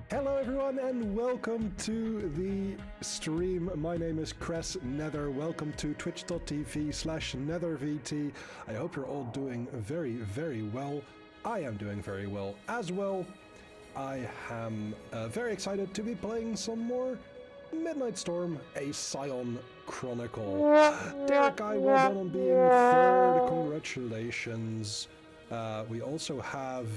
Hello everyone and welcome to the stream. My name is Cress Nether. Welcome to twitch.tv/nethervt. I hope you're all doing very, very well. I am doing very well as well. I am very excited to be playing some more Midnight Storm, a Scion Chronicle. Derek, I well done on being third. Congratulations. We also have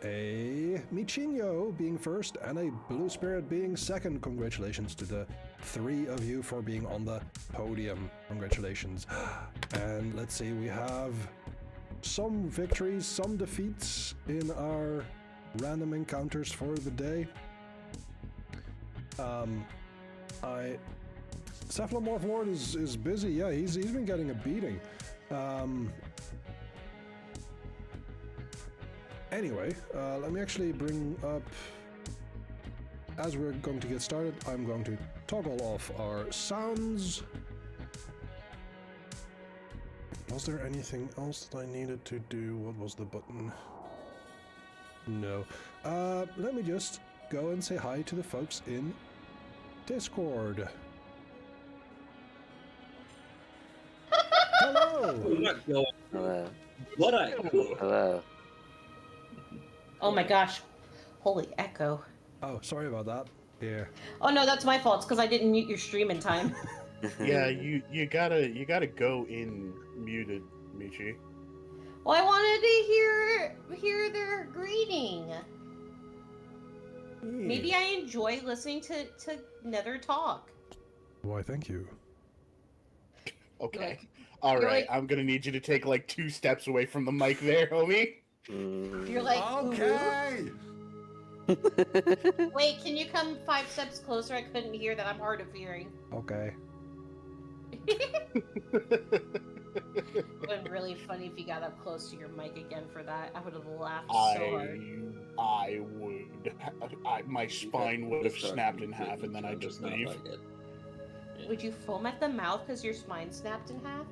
a Michinho being first and a Blue Spirit being second. Congratulations to the three of you for being on the podium. Congratulations. And let's see, we have some victories, some defeats in our random encounters for the day. Cephalomorph Lord is busy. Yeah, he's been getting a beating. Anyway, let me actually bring up, as we're going to get started, I'm going to toggle off our sounds. Was there anything else that I needed to do? What was the button? No. Let me just go and say hi to the folks in Discord. Hello! I'm not going. Hello. What I. Hello. Oh my gosh. Holy echo. Oh, sorry about that. Yeah. Oh no, that's my fault. It's because I didn't mute your stream in time. Yeah, you gotta go in muted, Michi. Well, I wanted to hear their greeting. Maybe I enjoy listening to Nether talk. Why, thank you. Okay. You're Alright, like- I'm gonna need you to take like 2 steps away from the mic there, homie. You're like, Okay! "Ooh." Wait, can you come 5 steps closer? I couldn't hear that. I'm hard of hearing. Okay. It would have been really funny if you got up close to your mic again for that. I would have laughed so hard. I would. My spine would have snapped in half and then I'd just leave. Like it. Would you foam at the mouth because your spine snapped in half?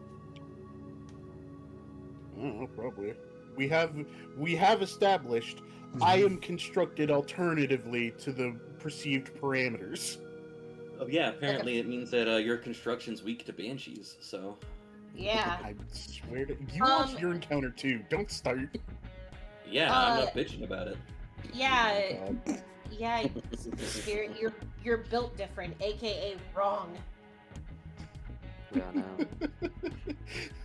Oh, probably. We have established I am constructed alternatively to the perceived parameters. Oh yeah, apparently it means that your construction's weak to banshees. So. Yeah. I swear to you lost your encounter too. Don't start. Yeah, I'm not bitching about it. Yeah. Oh, Yeah, Spirit, you're built different, aka wrong. Yeah, no.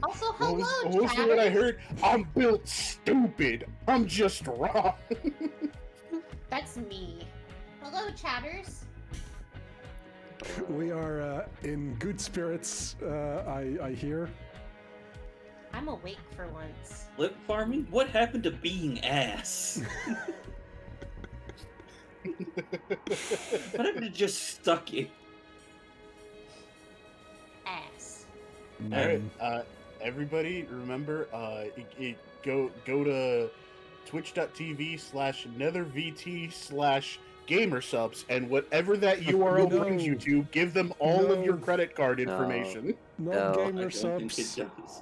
Also, What hello, was the word I chatters. heard? I'm built stupid. I'm just wrong. That's me. Hello, chatters. We are in good spirits, I hear. I'm awake for once. Lip farming? What happened to being ass? What happened to just stuck you? Ass. Alright, everybody, remember, go to twitch.tv/nethervt/gamersubs, and whatever that URL No. brings you to, give them all of your No. credit card No. information. Not No. gamer I don't think it subs. does.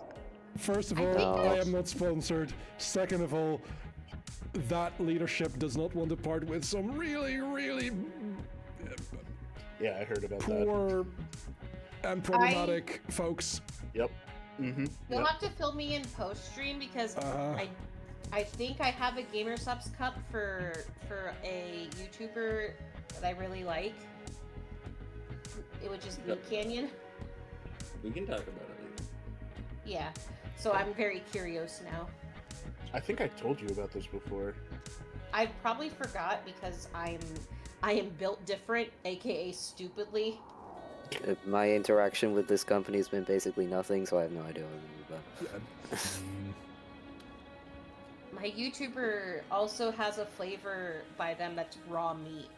First of I all, think I that's- am not sponsored. Second of all, that leadership does not want to part with some really, really Yeah, I heard about that. poor and problematic folks. Yep. Mm-hmm. You'll have to fill me in post stream because I think I have a Gamer Subs cup for a YouTuber that I really like. It would just be Canyon. We can talk about it later. Yeah. So I'm very curious now. I think I told you about this before. I probably forgot because I am built different, aka stupidly. My interaction with this company has been basically nothing, so I have no idea what I'm about. My YouTuber also has a flavor by them that's raw meat.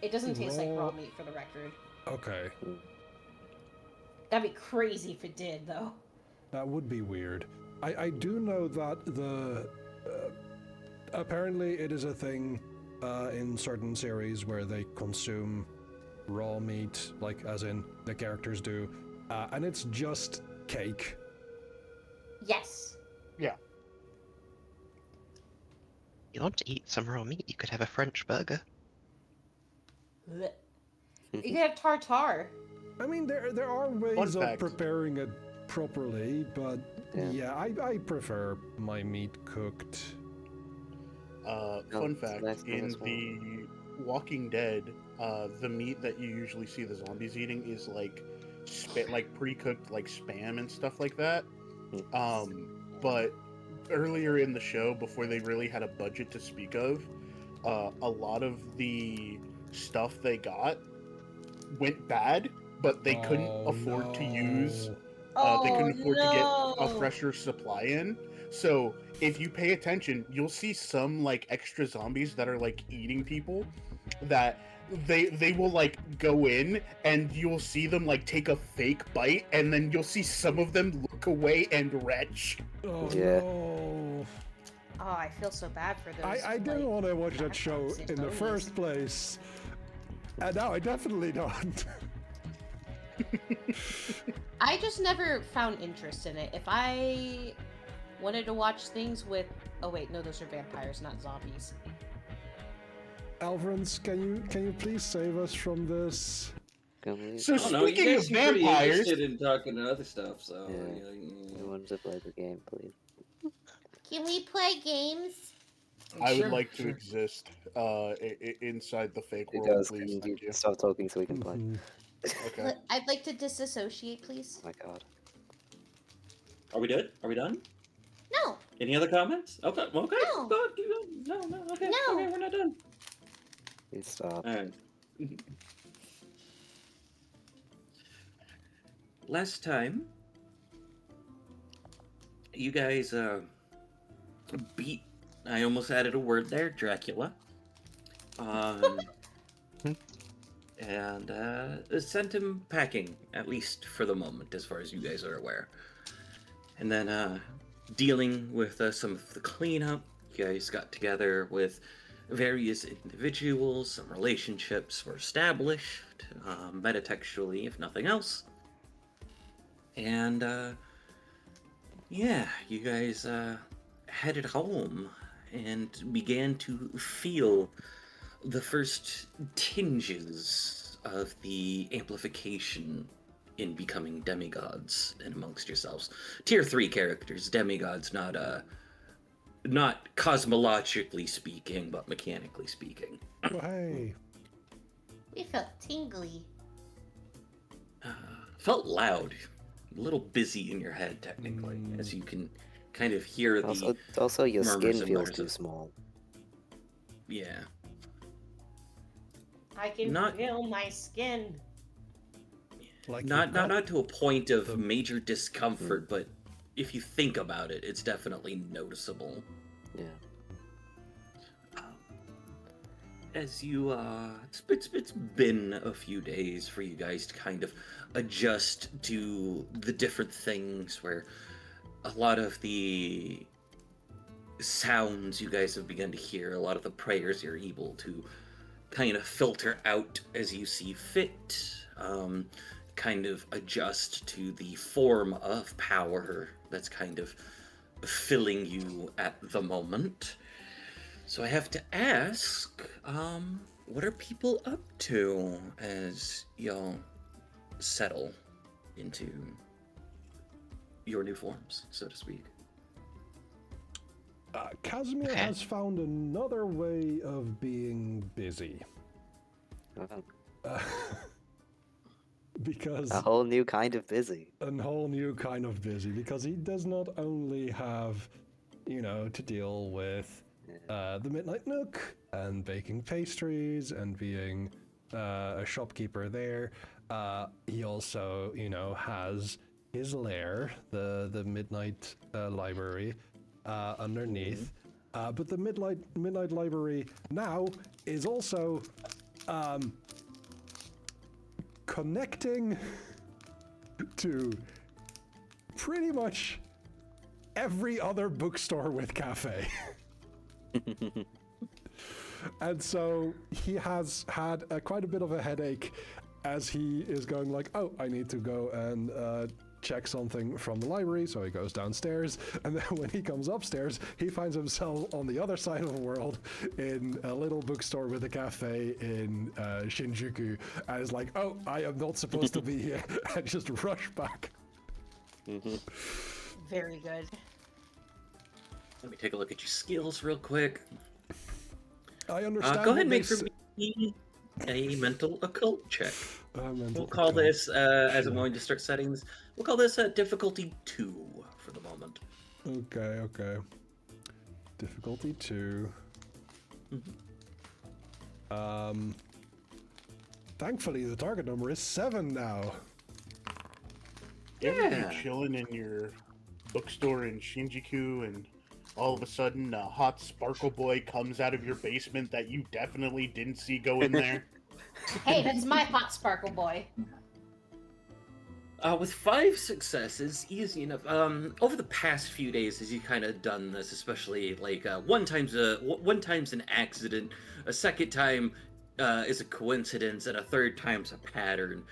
It doesn't taste like raw meat, for the record. Okay, That'd be crazy if it did, though. that would be weird. I do know that apparently it is a thing in certain series where they consume raw meat, like as in the characters do, and it's just cake. Yes. Yeah. You want to eat some raw meat, you could have a French burger. Blech. You can have tartar. I mean, there are ways of fact. preparing it properly, but Yeah. yeah, I prefer my meat cooked. Fun it's a fact: nice thing in as well. the Walking Dead, the meat that you usually see the zombies eating is like like pre-cooked like spam and stuff like that. But earlier in the show, before they really had a budget to speak of, a lot of the stuff they got went bad, but they couldn't Oh, afford to use. Oh They couldn't afford to get a no! fresher supply in. So if you pay attention, you'll see some like extra zombies that are like eating people that they will like go in and you'll see them like take a fake bite and then you'll see some of them look away and retch. Oh Yeah. no! Oh, I feel so bad for those. I didn't like, want to watch that show background in the zombies. first place, and now I definitely don't. I just never found interest in it. If I wanted to watch things with, oh wait, no, those are vampires, not zombies. Alvrans, can you please save us from this? Can we? So I don't know. You speaking of guys seem pretty vampires, interested in talking to other stuff, so Yeah. I wanted to play the game, please. Can we play games? I would Sure, like to sure. exist inside the fake It world, does. please. Can Thank you you. stop talking so we can play? Mhm. Okay. I'd like to disassociate, please. Oh my god. Are we good? Are we done? No. Any other comments? Okay. Okay. No. Go on, keep going. No. Okay. No. Okay, we're not done. Please stop. All right. Last time, you guys beat. I almost added a word there, Dracula. And sent him packing, at least for the moment, as far as you guys are aware. And then dealing with some of the cleanup, you guys got together with various individuals, some relationships were established, metatextually, if nothing else. And yeah, you guys headed home and began to feel the first tinges of the amplification in becoming demigods and amongst yourselves. Tier 3 characters, demigods, not cosmologically speaking, but mechanically speaking. Oh, hey. We felt tingly. Felt loud, a little busy in your head, technically, as you can kind of hear the Also, your murmurs skin and feels mutters too of- small. Yeah. I can Not- feel my skin. Like Not you've got- not to a point of the- major discomfort, but if you think about it, it's definitely noticeable. Yeah. As you it's been a few days for you guys to kind of adjust to the different things where a lot of the sounds you guys have begun to hear, a lot of the prayers you're able to kind of filter out as you see fit, kind of adjust to the form of power that's kind of filling you at the moment. So I have to ask, what are people up to as y'all settle into your new forms, so to speak? Casimir Okay. has found another way of being busy. Uh, Because a whole new kind of busy. a whole new kind of busy, because he does not only have, to deal with the Midnight Nook and baking pastries and being a shopkeeper there. He also, has his lair, the Midnight Library, underneath. But the Midnight Library now is also connecting to pretty much every other bookstore with cafe. And so he has had quite a bit of a headache as he is going like, oh, I need to go and check something from the library, so he goes downstairs, and then when he comes upstairs, he finds himself on the other side of the world in a little bookstore with a cafe in Shinjuku, and is like, oh, I am not supposed to be here, and just rush back. Very good. Let me take a look at your skills real quick. I understand. Go ahead and make for me a mental occult check. We'll call occult. this, as I'm going to start settings, we'll call this difficulty 2 for the moment. Okay. Difficulty 2. Thankfully, the target number is 7 now. You ever be chilling in your bookstore in Shinjuku and all of a sudden a hot sparkle boy comes out of your basement that you definitely didn't see go in there? Hey, that's my hot sparkle boy. With 5 successes, easy enough. Over the past few days, as you kind of done this, especially like one time's an accident, a second time is a coincidence, and a third time's a pattern.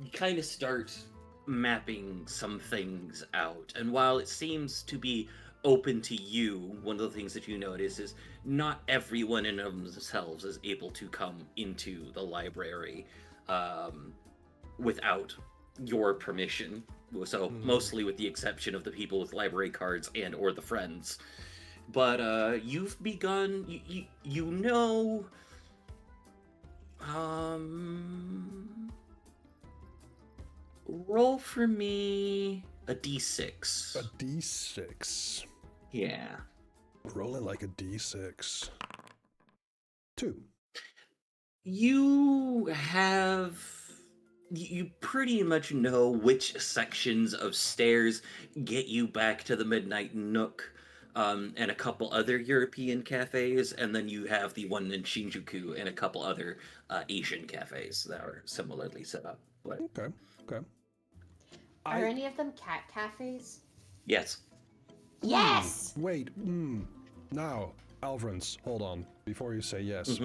You kind of start mapping some things out, and while it seems to be open to you, one of the things that you notice is not everyone in themselves is able to come into the library without your permission. So mostly with the exception of the people with library cards and or the friends. But you've begun, you know, roll for me a d6. A d6. Yeah. Rolling like a d6. 2. You pretty much know which sections of stairs get you back to the Midnight Nook, and a couple other European cafes, and then you have the one in Shinjuku and a couple other Asian cafes that are similarly set up. But Okay. Are any of them cat cafes? yes. Yes! Wait, now, Alvrans, hold on, before you say yes.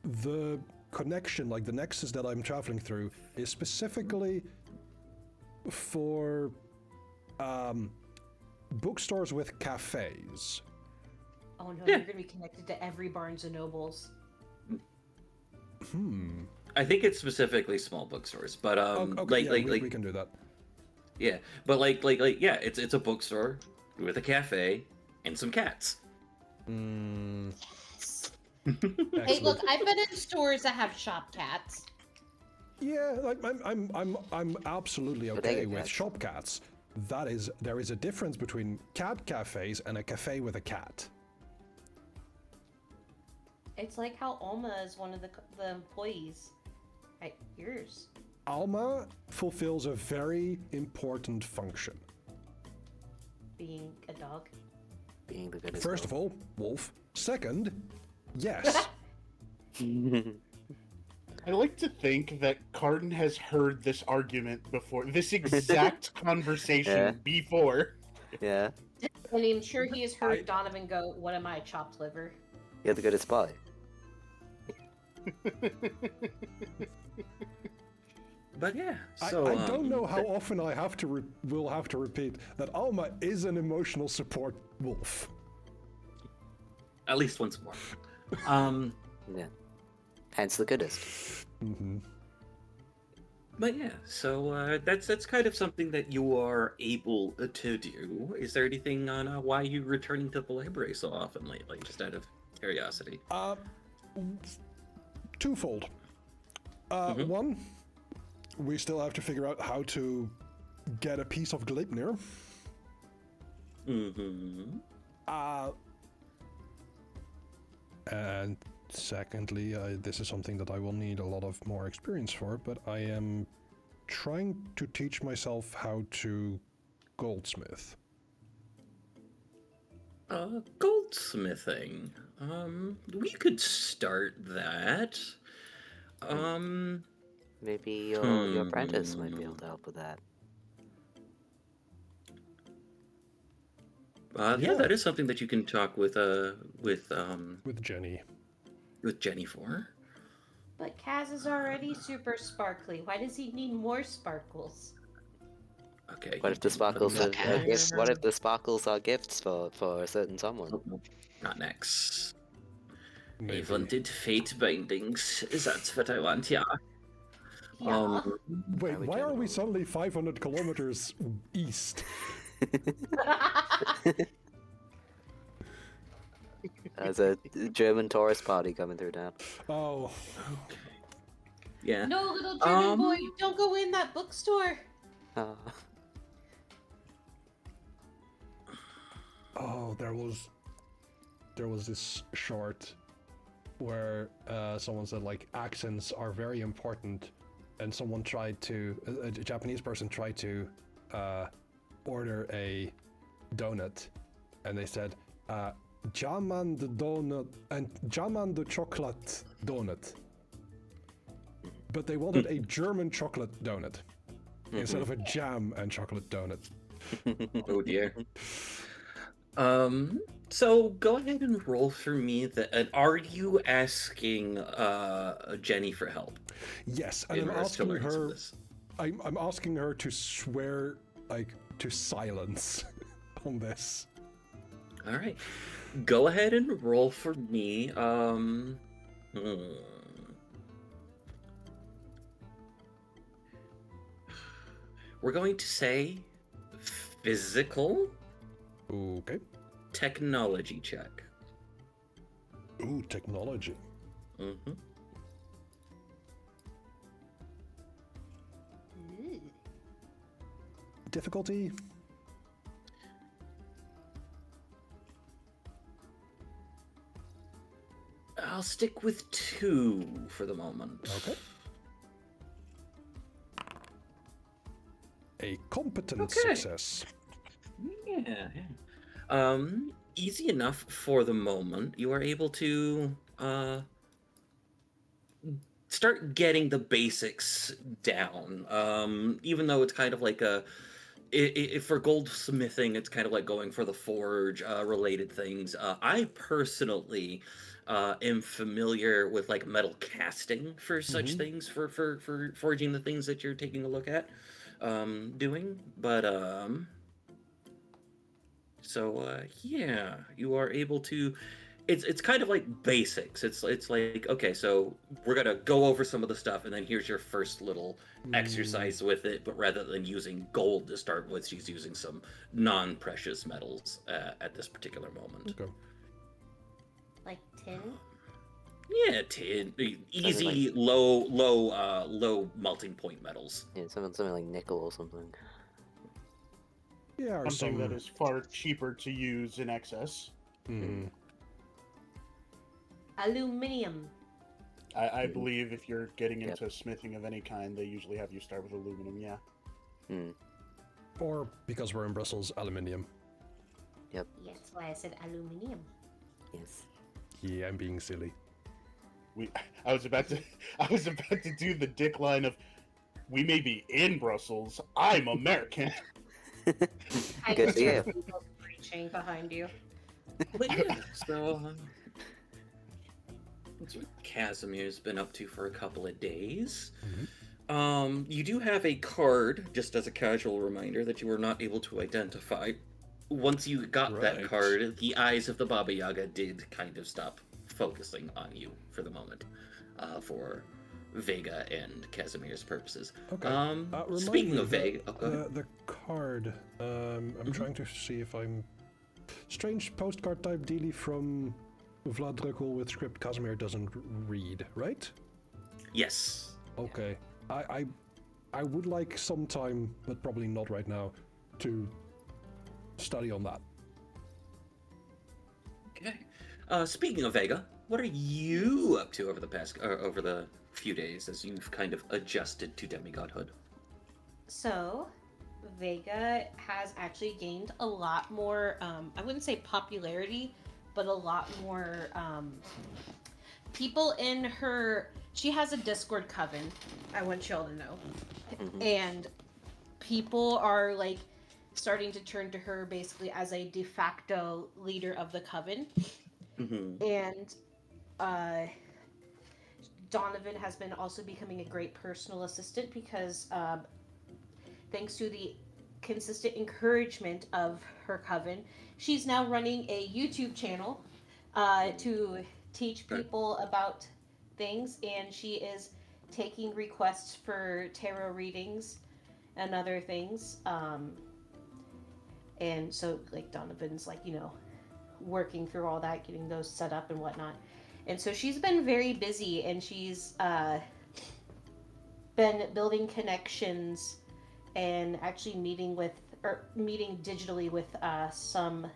The connection, like the nexus that I'm traveling through, is specifically for bookstores with cafes. Oh no, you're gonna be connected to every Barnes & Noble's. I think it's specifically small bookstores, but we can do that. yeah, but yeah, it's a bookstore with a cafe and some cats. Yes. Hey, Excellent. look, I've been in stores that have shop cats. Yeah, like I'm absolutely But okay they get with cats. shop cats. There is a difference between cat cafes and a cafe with a cat. It's like how Alma is one of the employees at yours. Alma fulfills a very important function. Being a dog. Being the goodest. First of all, wolf. Second, yes. I like to think that Cardin has heard this argument before, this exact conversation before. Yeah, And I'm sure he has heard Donovan go, "What am I, chopped liver?" you're the goodest spy. But yeah, I so don't know how often I will have to repeat that Alma is an emotional support wolf. at least once more. Yeah. Hence the goodest. But yeah, so that's kind of something that you are able to do. Is there anything on why you're returning to the library so often lately, just out of curiosity? Twofold. One, we still have to figure out how to get a piece of Gleipnir. And secondly, this is something that I will need a lot of more experience for, but I am trying to teach myself how to goldsmith. Goldsmithing. We could start that. Maybe your apprentice might be able to help with that. Yeah, that is something that you can talk with Jenny. with Jenny for. But Kaz is already super sparkly. Why does he need more sparkles? Okay. What you if the do sparkles not are gifts? What there. if the sparkles are gifts for a certain someone? Nope, nope. Not next. I Maybe. wanted fate bindings. That's what I want, yeah. Yeah. Wait, Very why are we general. suddenly 500 kilometers east? There's a German tourist party coming through town. Oh, Okay. Yeah. No, little German boy, Um, don't go in that bookstore. Ah. oh, there was this short where someone said like accents are very important, and someone tried to a Japanese person tried to order a donut, and they said jam and donut and jam and the chocolate donut, but they wanted a German chocolate donut instead of a jam and chocolate donut. oh dear. So go ahead and roll for me. And are you asking Jenny for help Yes, and in I'm regards to asking learning some of her. this? I'm asking her to swear like to silence on this. All right. Go ahead and roll for me. We're going to say physical Okay. technology check. Ooh, technology. Mm-hmm. Difficulty. I'll stick with 2 for the moment. Okay. A competent Okay. success. Yeah. Easy enough for the moment. You are able to start getting the basics down. Even though it's kind of like for goldsmithing, it's kind of like going for the forge related things. I personally am familiar with like metal casting for such things for forging the things that you're taking a look at doing. But yeah, you are able to. It's kind of like basics. It's like, okay, so we're gonna go over some of the stuff, and then here's your first little exercise with it. But rather than using gold to start with, she's using some non-precious metals at this particular moment. Okay. Like tin? Yeah, easy, low melting point metals. Yeah, something like nickel or something. Yeah, or Something some. that is far cheaper to use in excess. Aluminium. I believe if you're getting Yep. into smithing of any kind, they usually have you start with aluminum, yeah. Or because we're in Brussels, aluminium. Yeah, that's why I said aluminium. Yes. Yeah, I'm being silly. I was about to do the dick line of, we may be in Brussels, I'm American. I Good just for you. heard people preaching behind you. But yeah, so that's what Casimir's been up to for a couple of days. You do have a card, just as a casual reminder, that you were not able to identify. Once you got that Right. card, the eyes of the Baba Yaga did kind of stop focusing on you for the moment, for Vega and Casimir's purposes. Okay. Remind Speaking me, of Vega, the card. I'm trying to see if I'm strange postcard type dealie from Vlad Dracul with script Casimir doesn't read, right? yes. Okay. I would like some time, but probably not right now, to study on that. Okay. Speaking of Vega, what are you up to over the few days as you've kind of adjusted to demigodhood? So, Vega has actually gained a lot more, I wouldn't say popularity, but a lot more people in her. She has a Discord coven, I want y'all to know. And people are like starting to turn to her basically as a de facto leader of the coven. And Donovan has been also becoming a great personal assistant because thanks to the consistent encouragement of her coven, she's now running a YouTube channel to teach people about things, and she is taking requests for tarot readings and other things. And so, like, Donovan's, like, working through all that, getting those set up and whatnot. And so she's been very busy, and she's been building connections and actually meeting digitally with some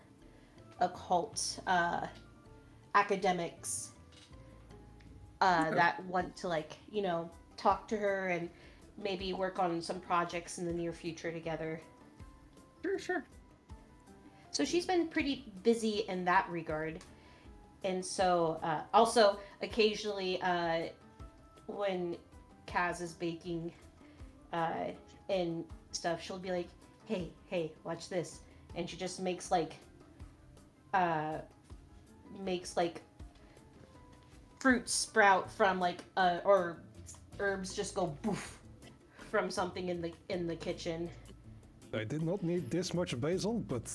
occult academics that want to, like, talk to her and maybe work on some projects in the near future together. Sure. So she's been pretty busy in that regard. And so also occasionally when Kaz is baking and stuff, she'll be like, hey, watch this. And she just makes like fruit sprout from like or herbs just go boof from something in the kitchen. I did not need this much basil, but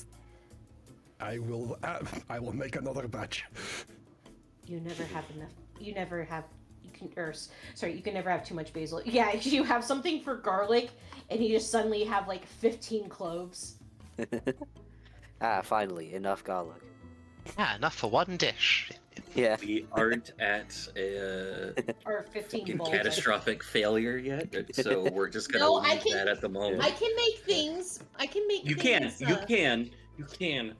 I will make another batch. You never have enough. You can never have too much basil. Yeah, you have something for garlic, and you just suddenly have like 15 cloves. Finally, enough garlic. Yeah, enough for one dish. Yeah. We aren't at a Or 15 fucking bowls. catastrophic failure yet, so we're just gonna leave that at the moment. I can make things. You can.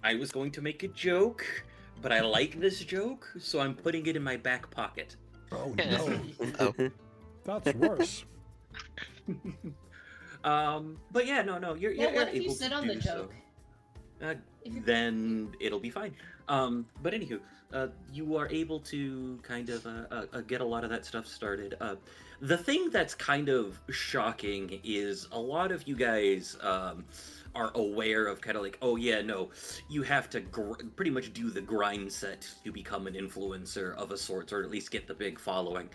I was going to make a joke, but I like this joke, so I'm putting it in my back pocket. Oh no, Oh, that's worse. But yeah, no, you're Yeah, what you're if you able sit to on the do so. joke? Then it'll be fine. But anywho, you are able to kind of get a lot of that stuff started. The thing that's kind of shocking is a lot of you guys are aware of kind of like, oh yeah, no, you have to pretty much do the grind set to become an influencer of a sort, or at least get the big following.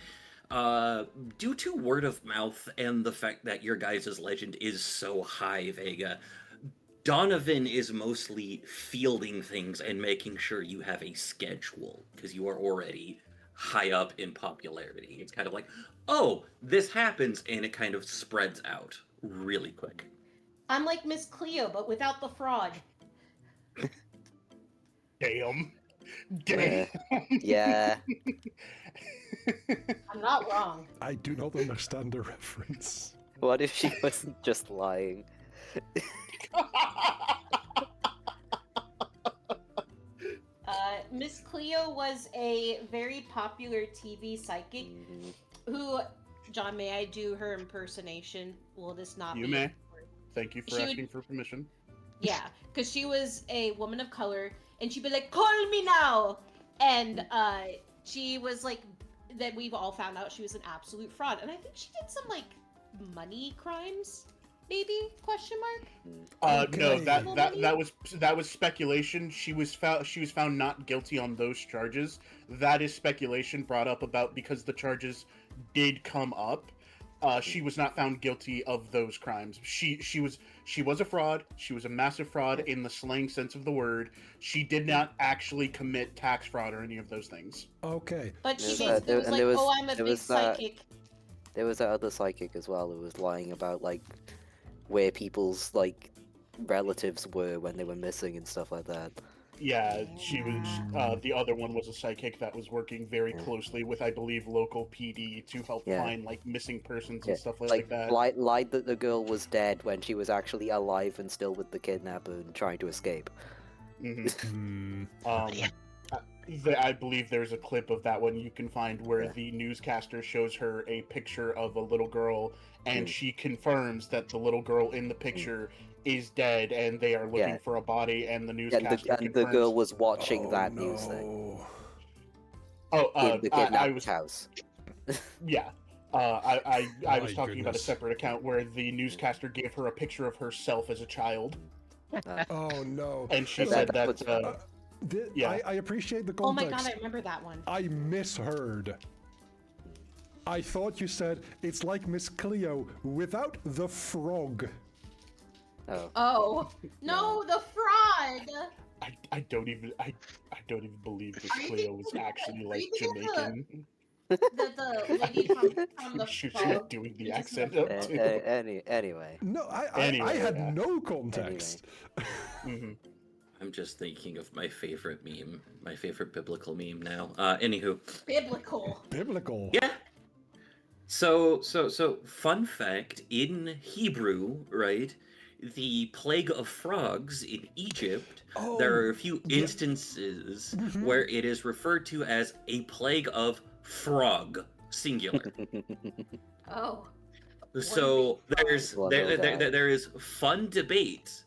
Due to word of mouth and the fact that your guys' legend is so high, Vega, Donovan is mostly fielding things and making sure you have a schedule, because you are already high up in popularity. It's kind of like, oh, this happens, and it kind of spreads out really quick. I'm like Miss Cleo, but without the fraud. Damn. Yeah. I'm not wrong. I do not understand the reference. What if she wasn't just lying? Miss Cleo was a very popular TV psychic who, John, may I do her impersonation? Will this not You be? may. Thank you for She asking would- for permission. Yeah, because she was a woman of color, and she'd be like, "Call me now," and she was like, that we've all found out she was an absolute fraud, and I think she did some like money crimes, maybe? Question mark. No, Okay. that was speculation. She was found not guilty on those charges. That is speculation brought up about because the charges did come up. She was not found guilty of those crimes. She was a fraud. She was a massive fraud in the slang sense of the word. She did not actually commit tax fraud or any of those things. Okay. But she There- basically was and like, there was- "Oh, I'm a there big was that- psychic." There was that other psychic as well who was lying about like where people's like relatives were when they were missing and stuff like that. Yeah, she was. The other one was a psychic that was working very closely with, I believe, local PD to help Yeah. find like missing persons Yeah, and stuff like that. Lied that the girl was dead when she was actually alive and still with the kidnapper and trying to escape. Mhm. Hmm. Yeah. I believe there's a clip of that one you can find where Yeah. the newscaster shows her a picture of a little girl, and Mm. she confirms that the little girl in the picture is dead, and they are looking Yeah. for a body. And the And newscaster the confirms. girl was watching Oh, that news thing Oh, in the I kidnapped was house. yeah. I My was talking about a goodness. separate account where the newscaster gave her a picture of herself as a child, Oh no. and she That- said that that. was- Yeah. I appreciate the Oh my context. god, I remember that one. I misheard. I thought you said it's like Miss Cleo without the frog. Oh no, the fraud! I don't even believe Miss Are you Cleo was thinking of- actually are like you thinking of Jamaican. The lady from the Should phone. doing the You just accent never up know. too. Anyway. No, I Anyway, had yeah. no context. hmm I'm just thinking of my favorite meme, my favorite biblical meme now. Anywho, Biblical. Biblical. yeah. So, fun fact, in Hebrew, right, the plague of frogs in Egypt, there Oh, are a few yeah. instances Mhm. where it is referred to as a plague of frog, singular. Oh. So big frog. there's One there, little there, guy. there there is fun debate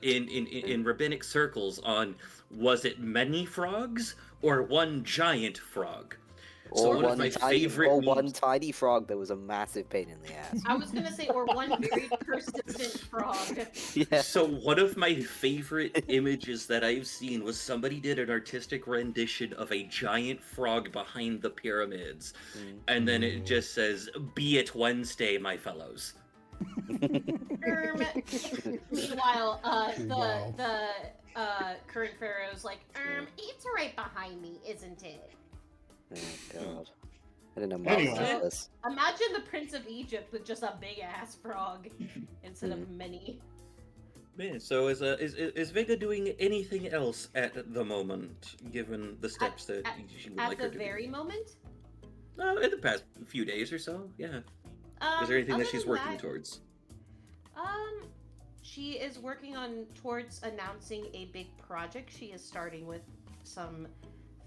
in rabbinic circles on was it many frogs or one giant frog. So Or one of one my tiny, favorite or memes. one tiny frog that was a massive pain in the ass. I was gonna say, or one very persistent frog. Yeah. So one of my favorite images that I've seen was somebody did an artistic rendition of a giant frog behind the pyramids, and then it just says, "Be it Wednesday, my fellows." Meanwhile, Wow. the current pharaoh's like, it's right behind me, isn't it? Oh god. I didn't know much Anyway. about this. Imagine the Prince of Egypt with just a big ass frog instead of many. Man, so is Vega doing anything else at the moment, given the steps that she would At like the her to very moment? do? In the past few days or so, yeah. Is there anything Other that she's than working that, towards? She is working towards announcing a big project. She is starting with some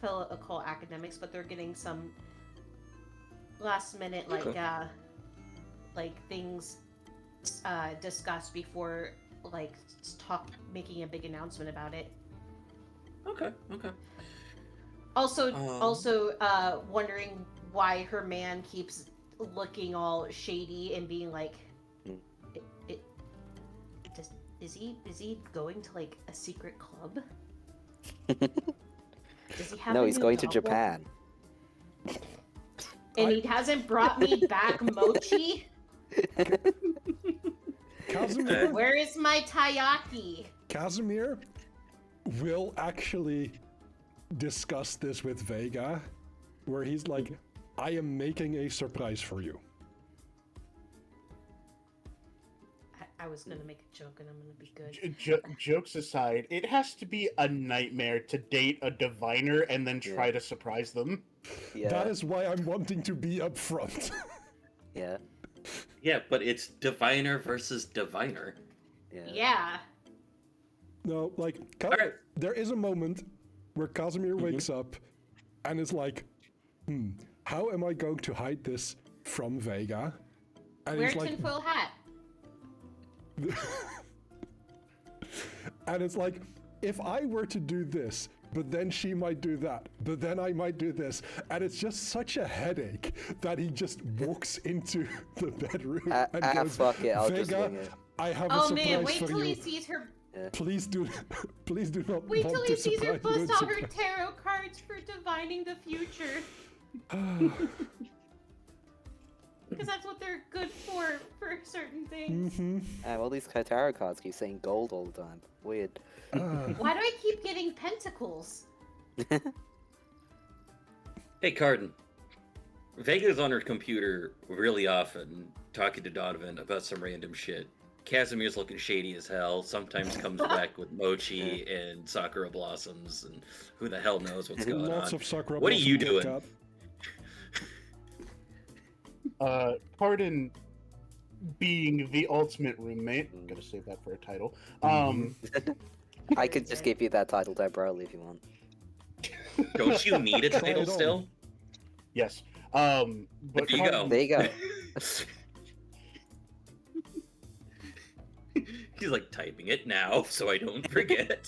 fellow academics, but they're getting some last minute like things discussed before making a big announcement about it. Okay. Also wondering why her man keeps looking all shady and being like, is he going to like a secret club? Does he have No, a he's new going to double? Japan. And he hasn't brought me back mochi? Casimir, Where is my taiyaki? Casimir will actually discuss this with Vega, where he's like, I am making a surprise for you. I was gonna make a joke and I'm gonna be good. Jokes aside, it has to be a nightmare to date a diviner and then try to surprise them. Yeah. That is why I'm wanting to be upfront. Yeah. Yeah, but it's diviner versus diviner. Yeah. Yeah. No, like, Alright. there is a moment where Casimir wakes up and is like, how am I going to hide this from Vega? And Wear he's like, tinfoil hat. and it's like, if I were to do this, but then she might do that, but then I might do this, and it's just such a headache that he just walks into the bedroom and goes, fuck it, I'll just Vega, wing it. I have a Oh surprise man, wait for till you. he sees her. Please do not Wait want till to he sees her surprise bust out her surprise. tarot cards for divining the future. Because that's what they're good for certain things. All these tarot cards keep saying gold all the time. Weird. Why do I keep getting pentacles? Hey, Cardin. Vega's on her computer really often, talking to Donovan about some random shit. Casimir's looking shady as hell, sometimes comes back with mochi and sakura blossoms, and who the hell knows what's going Lots on. of sakura What are you blossom doing? Kit Pardon being the ultimate roommate. I'm gonna save that for a title. I could just give you that title temporarily if you want. Don't you need a Try title it on. still? Yes. But There you go. There you go. He's like typing it now, so I don't forget.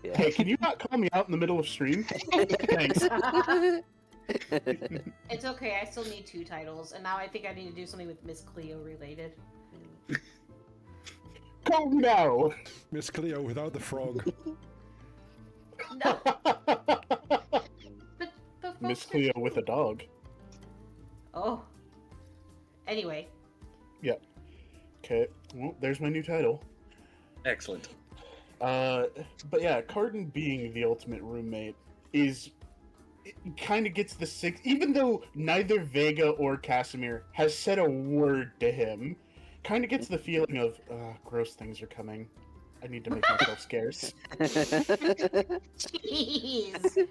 Yeah. Hey, can you not call me out in the middle of stream? Thanks. It's okay, I still need 2 titles, and now I think I need to do something with Miss Cleo related. Oh no! Miss Cleo without the frog. No, but Miss folks are- Cleo with a dog. Oh. Anyway, Okay, well, there's my new title. Excellent. But yeah, Cardin being the ultimate roommate is kind of gets the six. Even though neither Vega or Casimir has said a word to him, kind of gets the feeling of gross things are coming. I need to make myself scarce. Jeez.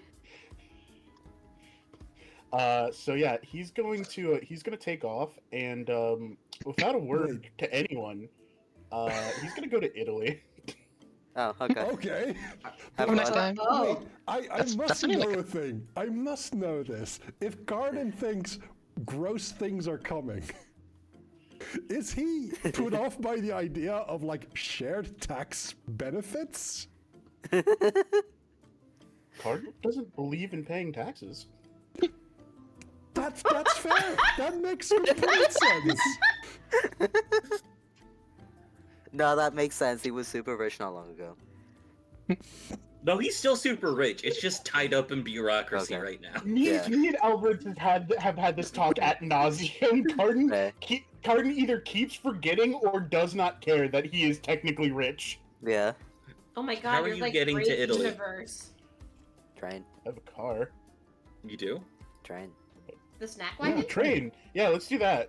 So yeah, he's going to take off, and without a word to anyone, he's gonna go to Italy. Oh, okay. Okay. Have a nice time. Wait, I That's must really know good. a thing. I must know this. If Garden thinks gross things are coming, is he put off by the idea of like shared tax benefits? Cardin doesn't believe in paying taxes. That's fair. That makes complete sense. No, that makes sense. He was super rich not long ago. No, he's still super rich. It's just tied up in bureaucracy Okay. right now. Me, Yeah. me and Albert have had this talk at nauseam. Cardin either keeps forgetting or does not care that he is technically rich. Yeah. Oh my god, How are you're you like getting to great Italy? universe. Train. I have a car. You do? Train. The snack Yeah, wagon? train. Yeah, let's do that.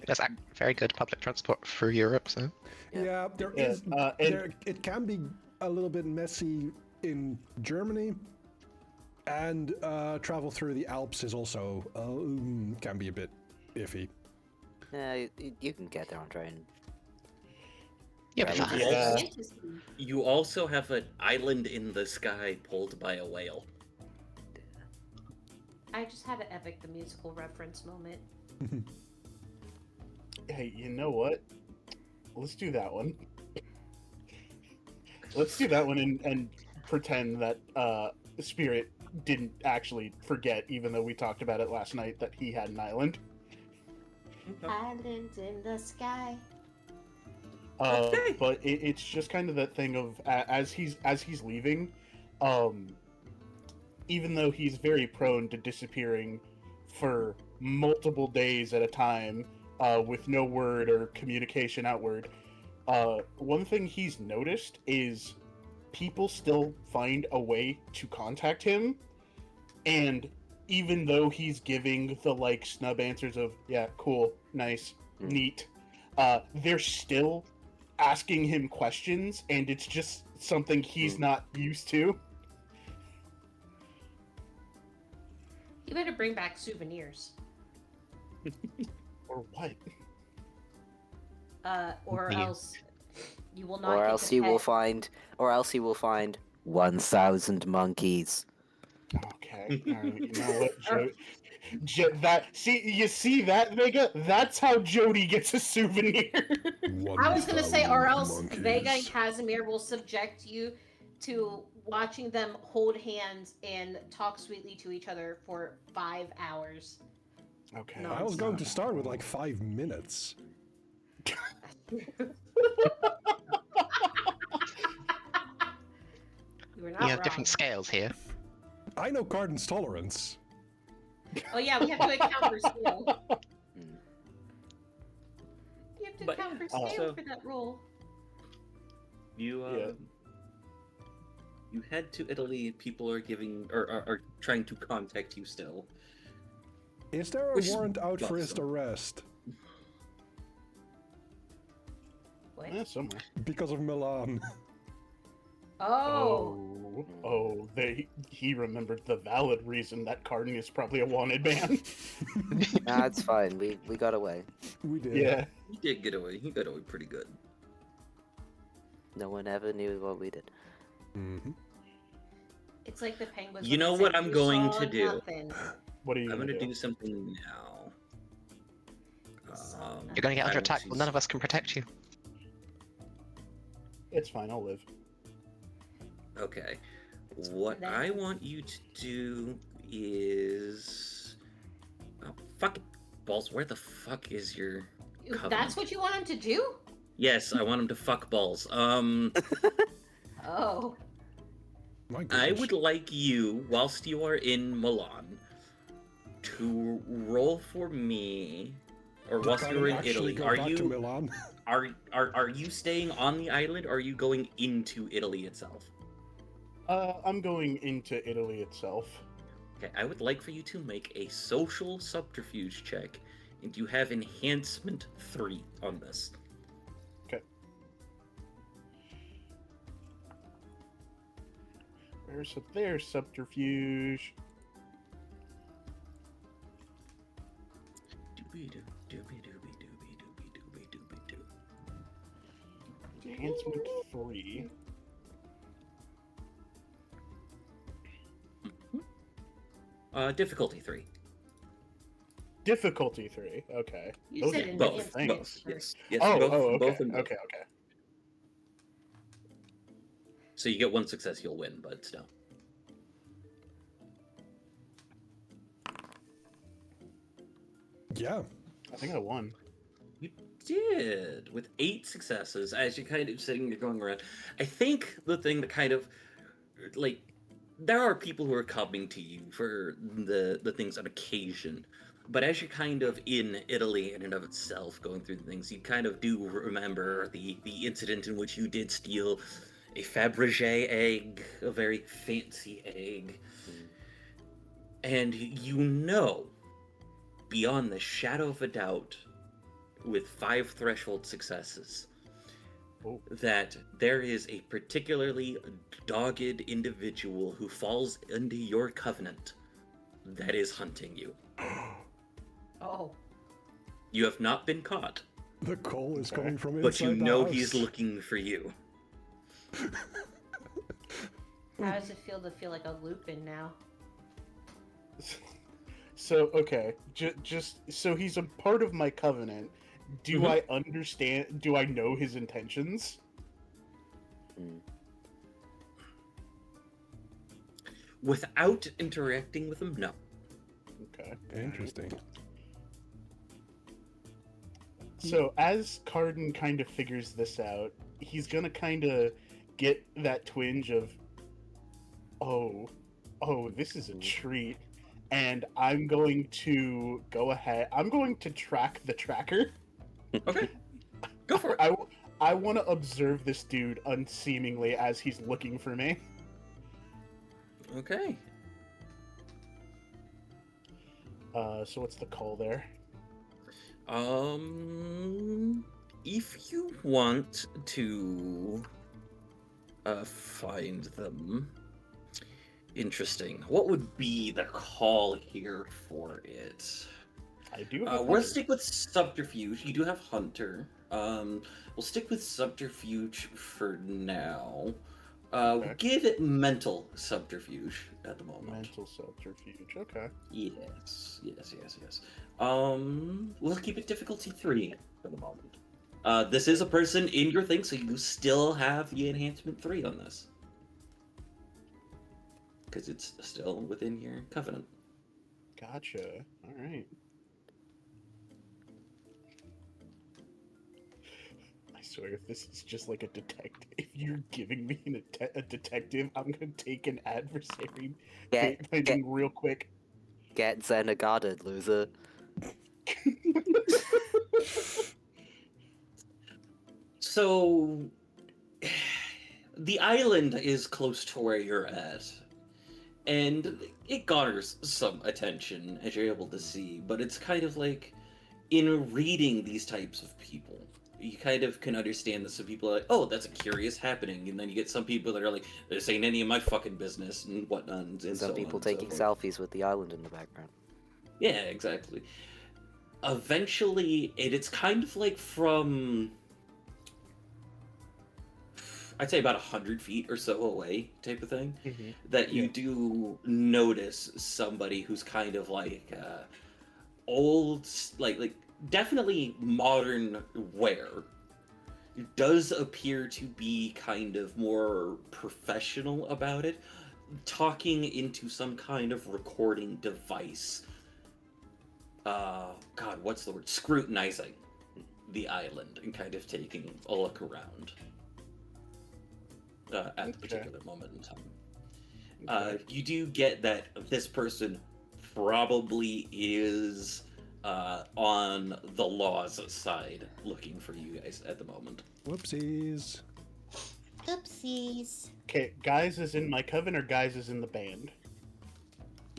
There's very good public transport through Europe, so Yeah, there Yeah, is. and- It can be a little bit messy in Germany, and travel through the Alps is also can be a bit iffy. Yeah, you can get there on train. yeah, but Yeah, fine. Yeah. Fantasy. You also have an island in the sky pulled by a whale. I just had an Epic the Musical reference moment. Hey, you know what? Let's do that one. Let's do that one and pretend that Spirit didn't actually forget, even though we talked about it last night, that he had an island. Island in the sky. Okay. But it's just kind of that thing of as he's leaving, even though he's very prone to disappearing for multiple days at a time with no word or communication outward, one thing he's noticed is people still find a way to contact him, and even though he's giving the like snub answers of yeah, cool, nice, neat, they're still asking him questions, and it's just something he's not used to. You better bring back souvenirs. Or what? Or Yeah. else you will not Or get else to he will pet. find 1,000 monkeys. Okay, all right, you know what, you see that, Vega? That's how Jody gets a souvenir. I was gonna say, or else 1,000 Vega and monkeys. Casimir will subject you to watching them hold hands and talk sweetly to each other for 5 hours. Okay. No, I was going to start with like 5 minutes. You were not you wrong. have different scales here. I know Cardin's tolerance. Oh yeah, we have to account for scale. Mm. You have to But account for scale also- for that role. You Yeah. you head to Italy. People are giving or are trying to contact you still. Is there a Which is warrant out for his awesome. arrest What? Yeah, somewhere. because of Milan? Oh. He remembered the valid reason that Cardin is probably a wanted man. Nah, it's fine. We got away. We did. Yeah. He did get away. He got away pretty good. No one ever knew what we did. Mhm. It's like the penguins. You when know they what said, I'm "You going saw to do?" nothing." What are you I'm gonna gonna do? do something now. You're going to get under I attack. will Well, none of us can protect you. It's fine, I'll live. Okay. What Then- I want you to do is. Oh, fuck it. Balls, where the fuck is your. Covenant. That's what you want him to do? Yes, I want him to fuck balls. Oh. My I goodness. would like you, whilst you are in Milan, to roll for me or Did whilst Garden you're in actually Italy, go are back to you Milan? are you staying on the island, or are you going into Italy itself? I'm going into Italy itself. Okay, I would like for you to make a social subterfuge check, and you have enhancement 3 on this. Okay. There's subterfuge. Enhancement 3. Difficulty 3. Difficulty 3. Okay. You Those said are Both. both enhancement things. Yes. Yes. Oh, both. okay. Both and both. Okay. So you get one success, you'll win, but still. Yeah. I think I won. You did with 8 successes as you're kind of sitting there going around. I think the thing that kind of like there are people who are coming to you for the things on occasion, but as you're kind of in Italy in and of itself going through the things, you kind of do remember the incident in which you did steal a Fabergé egg, a very fancy egg, and you know beyond the shadow of a doubt, with 5 threshold successes, Oh. that there is a particularly dogged individual who falls into your covenant that is hunting you. Oh. You have not been caught, The call is coming from inside but you the know house. he's looking for you. How does it feel like a Lupin now? So okay, just so he's a part of my covenant. Do Mhm. I understand? Do I know his intentions? Without interacting with him, no. Okay. Interesting. So as Carden kind of figures this out, he's gonna kind of get that twinge of, oh, this is a treat, and I'm going to go ahead. I'm going to track the tracker. Okay, go for it. I want to observe this dude unseemingly as he's looking for me. Okay. So what's the call there? If you want to find them, interesting. What would be the call here for it? I do have We'll Hunter. stick with subterfuge. You do have hunter. We'll stick with subterfuge for now. Okay. Give it mental subterfuge at the moment. Mental subterfuge. Okay. Yes. We'll keep it difficulty 3 for the moment. This is a person in your thing, so you still have the enhancement 3 on this. Because it's still within your covenant. Gotcha. All right. I swear, if this is just like a detective, if you're giving me a detective, I'm gonna take an adversary finding real quick. Get Xena guarded, loser. So, the island is close to where you're at, and it garners some attention, as you're able to see, but it's kind of like, in reading these types of people, you kind of can understand that some people are like, oh, that's a curious happening, and then you get some people that are like, this ain't any of my fucking business, and whatnot, and Some so people on and so taking forth. selfies with the island in the background. Yeah, exactly. Eventually, it's kind of like from, I'd say about 100 feet or so away type of thing, Mhm. that you Yeah. do notice somebody who's kind of like old, like definitely modern wear. It does appear to be kind of more professional about it, talking into some kind of recording device. God, what's the word? Scrutinizing the island and kind of taking a look around at the Okay. particular moment in time. You do get that this person probably is on the law's side looking for you guys at the moment. Whoopsies. Oopsies. Okay, guys is in my coven or guys is in the band?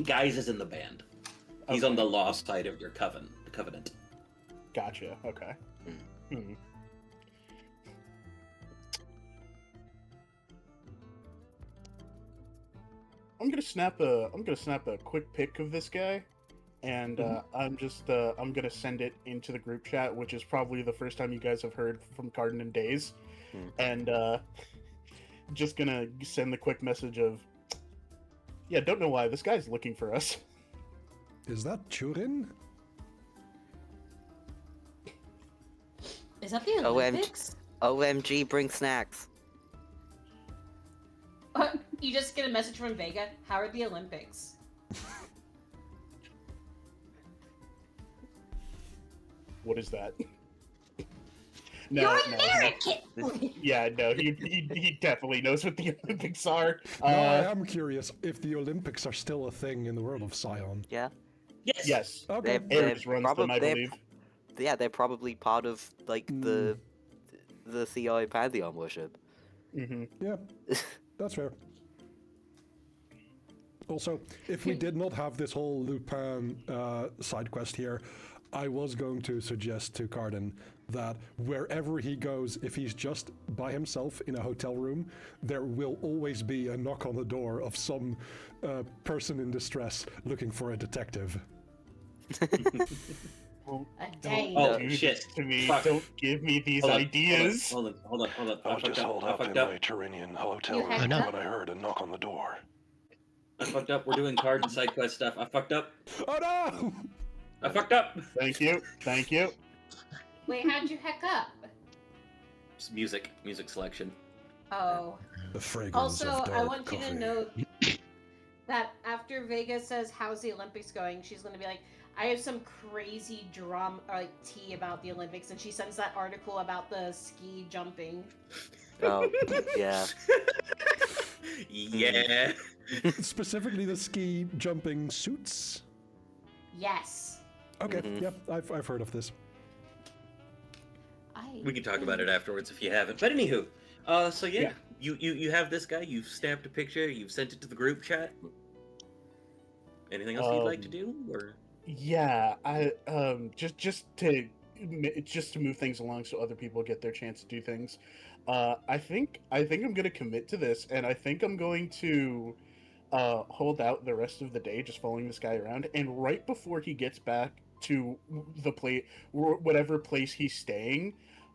Guys is in the band. He's Okay. on the law side of your covenant. Gotcha. Okay. Hmm. I'm gonna snap a quick pic of this guy, and I'm gonna send it into the group chat, which is probably the first time you guys have heard from Cardin in days, and just gonna send the quick message of, yeah, don't know why this guy's looking for us. Is that Churin? Is that the Olympics? OMG, bring snacks. You just get a message from Vega. How are the Olympics? What is that? You're American! Yeah, no, he definitely knows what the Olympics are. No, I am curious if the Olympics are still a thing in the world of Scion. Yeah. Yes. Yes. Okay. Ares runs them, I believe. Yeah, they're probably part of like the Scion Pantheon worship. Mm-hmm. Yeah, that's fair. Also, if we did not have this whole Lupin side quest here, I was going to suggest to Cardin that wherever he goes, if he's just by himself in a hotel room, there will always be a knock on the door of some person in distress looking for a detective. Well, Dang. Oh, do shit. this to me. Fuck. Don't give me these Hold on, ideas. Hold on. I was just holed up in my Turinian hotel You room hacked when up? I heard a knock on the door. I fucked up. We're doing card and side quest stuff. I fucked up. Oh no! I fucked up. Thank you. Thank you. Wait, how'd you heck up? It's music selection. Oh. The fragrance Also, of dark I want you coffee. to note that after Vega says, "How's the Olympics going?" she's going to be like, "I have some crazy drama, or like tea about the Olympics," and she sends that article about the ski jumping. Oh, yeah. Yeah. Specifically the ski jumping suits? Yes. Okay, Mhm. yep, I've heard of this. We can talk about it afterwards if you haven't. But anywho, so yeah, you have this guy. You've snapped a picture. You've sent it to the group chat. Anything else you'd like to do, or? Yeah, I just to move things along so other people get their chance to do things. I think I'm gonna commit to this, and I think I'm going to hold out the rest of the day, just following this guy around. And right before he gets back to the place, whatever place he's staying,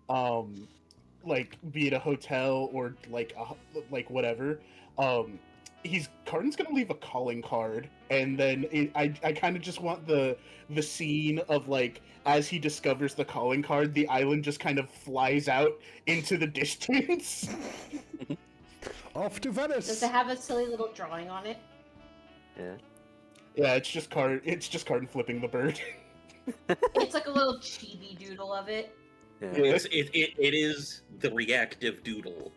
like be it a hotel or like whatever, Cardin's gonna leave a calling card, and then I kind of just want the scene of like as he discovers the calling card, the island just kind of flies out into the distance. Off to Venice! Does it have a silly little drawing on it? Yeah. Yeah, it's just Cardin flipping the bird. It's like a little chibi doodle of it. Yeah. It is the reactive doodle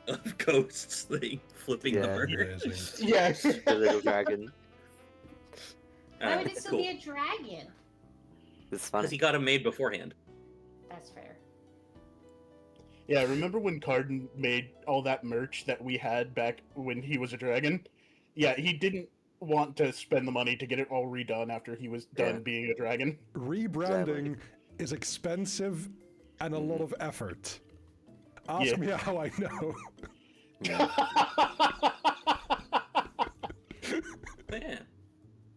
of ghosts thing flipping the Yeah. bird. Amazing. Yes. The little dragon. Why would it still be a dragon? It's funny. Because he got him made beforehand. That's fair. Yeah, remember when Cardin made all that merch that we had back when he was a dragon? Yeah, he didn't want to spend the money to get it all redone after he was done Yeah. being a dragon. Rebranding is expensive and a lot of effort. Ask me how I know. Yeah.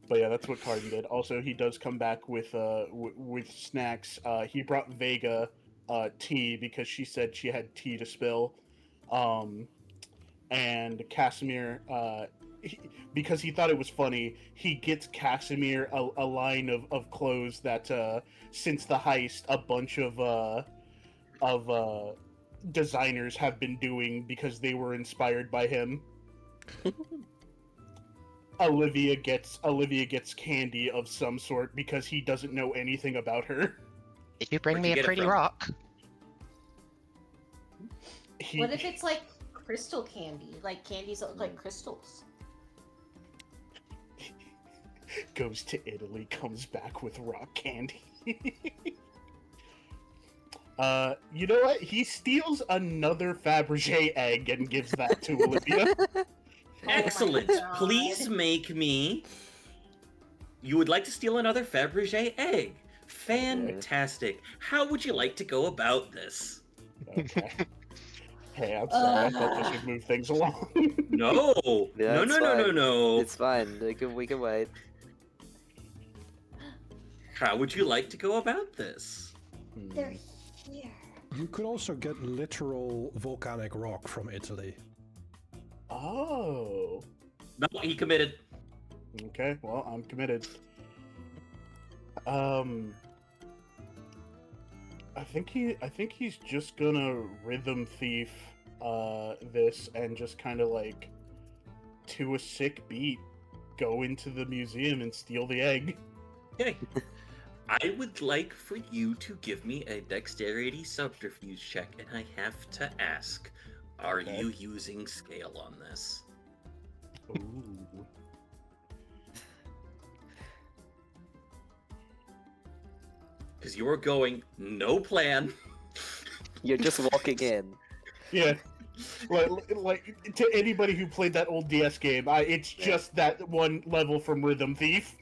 But yeah, that's what Cardin did. Also, he does come back with snacks. He brought Vega tea because she said she had tea to spill. And Casimir, because he thought it was funny, he gets Casimir a line of clothes that since the heist, a bunch of designers have been doing because they were inspired by him. Olivia gets candy of some sort because he doesn't know anything about her. Did you bring Where'd me you a get it pretty from? rock? What if it's like crystal candy? Like candies that look like crystals? Goes to Italy, comes back with rock candy. You know what? He steals another Fabergé egg and gives that to Olivia. Excellent. God. Please make me. You would like to steal another Fabergé egg. Fantastic. How would you like to go about this? Okay. Hey, I'm sorry. I thought this would move things along. No. Yeah, No, it's no, no, no, fine. no. It's fine. We can wait. How would you like to go about this? They're here. You could also get literal volcanic rock from Italy. Oh. No, he committed. Okay, well, I'm committed. I think he's just gonna rhythm thief this and just kind of like to a sick beat go into the museum and steal the egg. Okay. I would like for you to give me a dexterity subterfuge check, and I have to ask, are Okay. you using scale on this? Ooh. Because you are going no plan. You're just walking in. Yeah. Like to anybody who played that old DS game, it's just that one level from Rhythm Thief.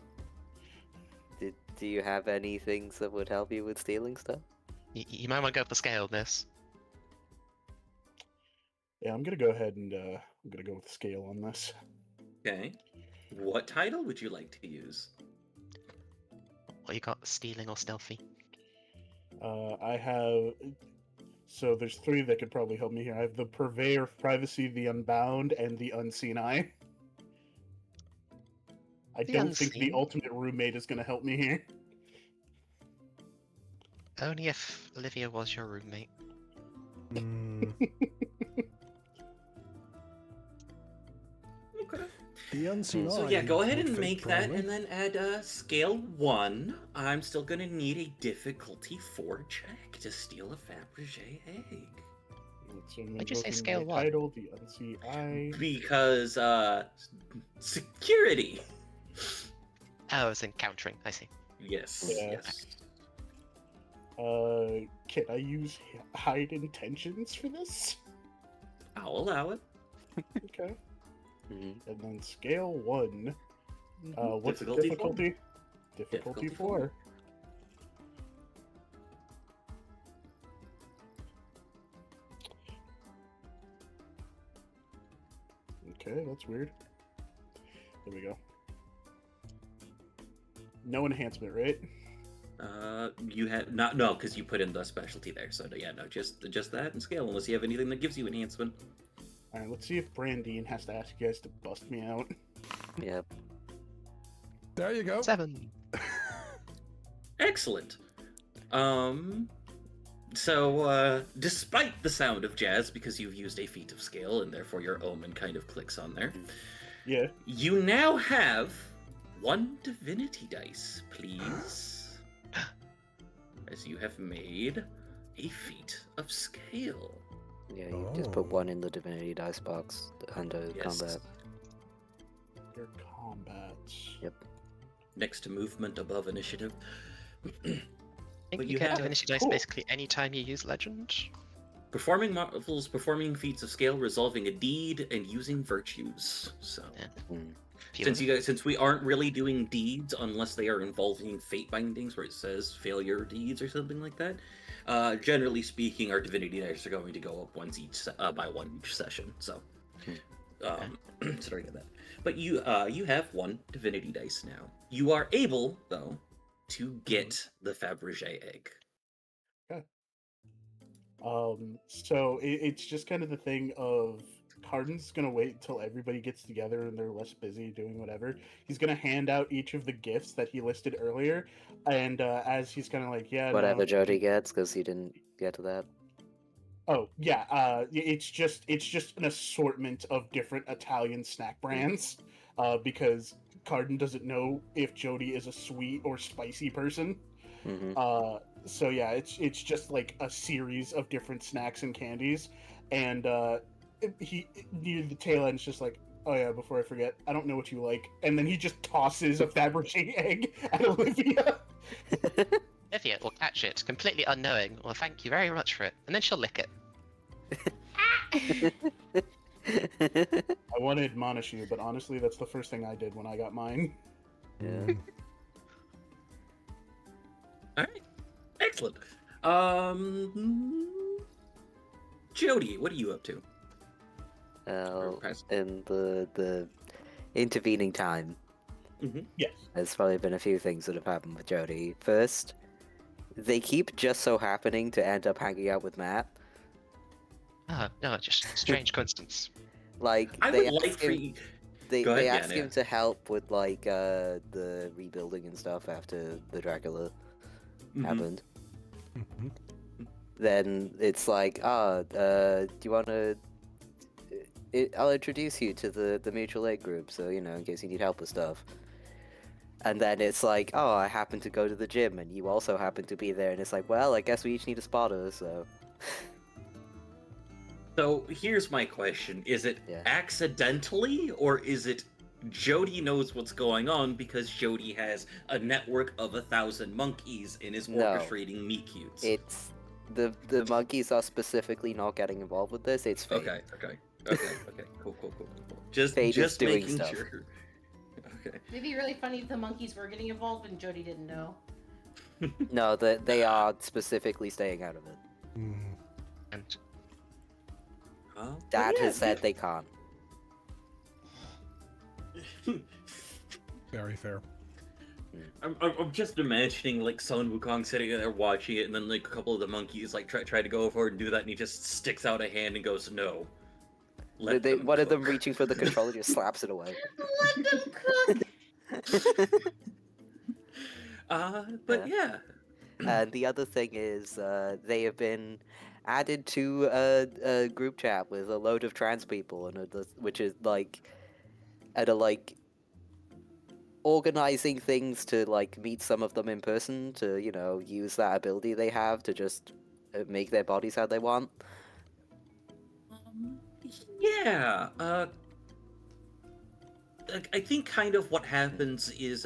Do you have any things that would help you with stealing stuff? You might want to go for scale this. Yeah, I'm gonna go ahead and I'm gonna go with scale on this. Okay. What title would you like to use? What you got? Stealing or stealthy? I have. So there's three that could probably help me here. I have the Purveyor of Privacy, the Unbound, and the Unseen Eye. I The don't think the Unseen? ultimate roommate is going to help me here. Only if Olivia was your roommate. Mm, Okay. the unseen So eye yeah, go ahead would and fit make that, probably. and then add scale 1. I'm still gonna need a difficulty 4 check to steal a Fabergé egg. So I'm gonna Why'd you go say through scale my one? title, the Unseen Eye. Because security. Oh, it's encountering. I see. Yes. Yes. Can I use hide intentions for this? I'll allow it. Okay. Hmm. And then scale 1. What's the Difficulty difficulty? four. Difficulty Difficulty four. 4. Okay, that's weird. There we go. No enhancement, right? You have no, because you put in the specialty there. So yeah, no, just that and scale. Unless you have anything that gives you enhancement. Alright, let's see if Brandine has to ask you guys to bust me out. Yep. There you go. 7. Excellent. So, despite the sound of jazz, because you've used a feat of scale and therefore your omen kind of clicks on there, Yeah. you now have 1 divinity dice, please. As you have made a feat of scale. Yeah, you just put Oh. one in the divinity dice box under Yes. combat. Your combat. Yep. Next to movement, above initiative. You you get have- divinity dice cool. basically anytime you use legend. Performing marvels, performing feats of scale, resolving a deed, and using virtues. So, Mm. since we aren't really doing deeds unless they are involving fate bindings, where it says failure deeds or something like that. Generally speaking, our divinity dice are going to go up by one each session. So, starting at that. But you have 1 divinity dice now. You are able though to get the Fabergé egg. So it's just kind of the thing of Cardin's gonna wait until everybody gets together and they're less busy doing whatever. He's gonna hand out each of the gifts that he listed earlier, and as he's kind of like, yeah, Whatever no, Jody gets, because he didn't get to that. Oh yeah, it's just an assortment of different Italian snack brands, because Cardin doesn't know if Jody is a sweet or spicy person. Hmm. So yeah, it's just like a series of different snacks and candies, and he near the tail end is just like, Oh yeah, before I forget, I don't know what you like. And then he just tosses a Fabergé egg at Olivia. Olivia will catch it, completely unknowing. Well, thank you very much for it. And then she'll lick it. I want to admonish you, but honestly, that's the first thing I did when I got mine. Yeah. Alright. Excellent. Jody, what are you up to? Well, Press. in the intervening time, Yes. there's probably been a few things that have happened with Jody. First, they keep just so happening to end up hanging out with Matt. Oh, no, just strange coincidence. Like I they would like ask for him, you. they Go ahead, ask yeah, him yeah. to help with like the rebuilding and stuff after the Dracula happened. Mhm. Then it's like, do you want to? I'll introduce you to the mutual aid group, so you know, in case you need help with stuff. And then it's like, oh, I happen to go to the gym, and you also happen to be there, and it's like, well, I guess we each need a spotter, so. So here's my question: is it Yeah. accidentally, or is it Jody knows what's going on because Jody has a network of 1,000 monkeys and is No. orchestrating meet cutes? It's the monkeys are specifically not getting involved with this. It's fate. Okay. Cool. Just Fate is doing making stuff. sure. Okay. It'd be really funny if the monkeys were getting involved and Jody didn't know. No, they are specifically staying out of it. Mm. And Dad But yeah, has said they can't. Very fair. I'm just imagining like Sun Wukong sitting there watching it, and then like a couple of the monkeys like try to go forward and do that, and he just sticks out a hand and goes, "No." Let them One of them cook." reaching for the controller just slaps it away. Let them cook! But yeah. And the other thing is, they have been added to a group chat with a load of trans people, and which is like, and are like organizing things to like meet some of them in person to use that ability they have to just make their bodies how they want. Yeah. I think kind of what happens is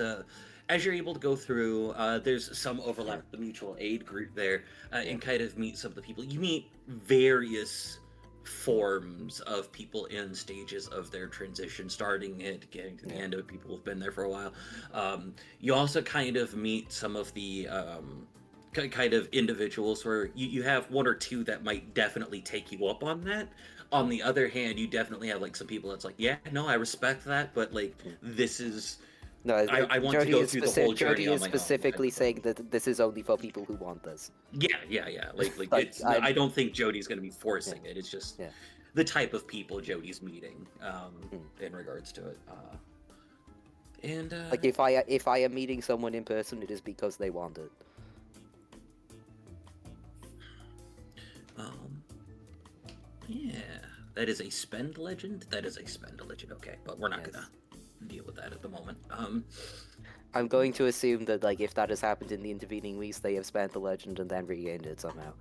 as you're able to go through, there's some overlap with the mutual aid group there, and kind of meet some of the people. You meet various forms of people in stages of their transition, starting at getting to the end of people who've been there for a while. You also kind of meet some of the kind of individuals where you have one or two that might definitely take you up on that. On the other hand, you definitely have like some people that's like, yeah, no, I respect that, but like this is. No, I want Jody to go is through the whole Jody journey on is my own. specifically saying that this is only for people who want this. Yeah. Like Like, it's. I don't think Jody's going to be forcing it. It's just Yeah. the type of people Jody's meeting in regards to it. And Like if I am meeting someone in person, it is because they want it. Yeah, that is a spend legend. That is a spend legend. Okay, but we're not gonna deal with that at the moment. I'm going to assume that like if that has happened in the intervening weeks, they have spent the legend and then regained it somehow.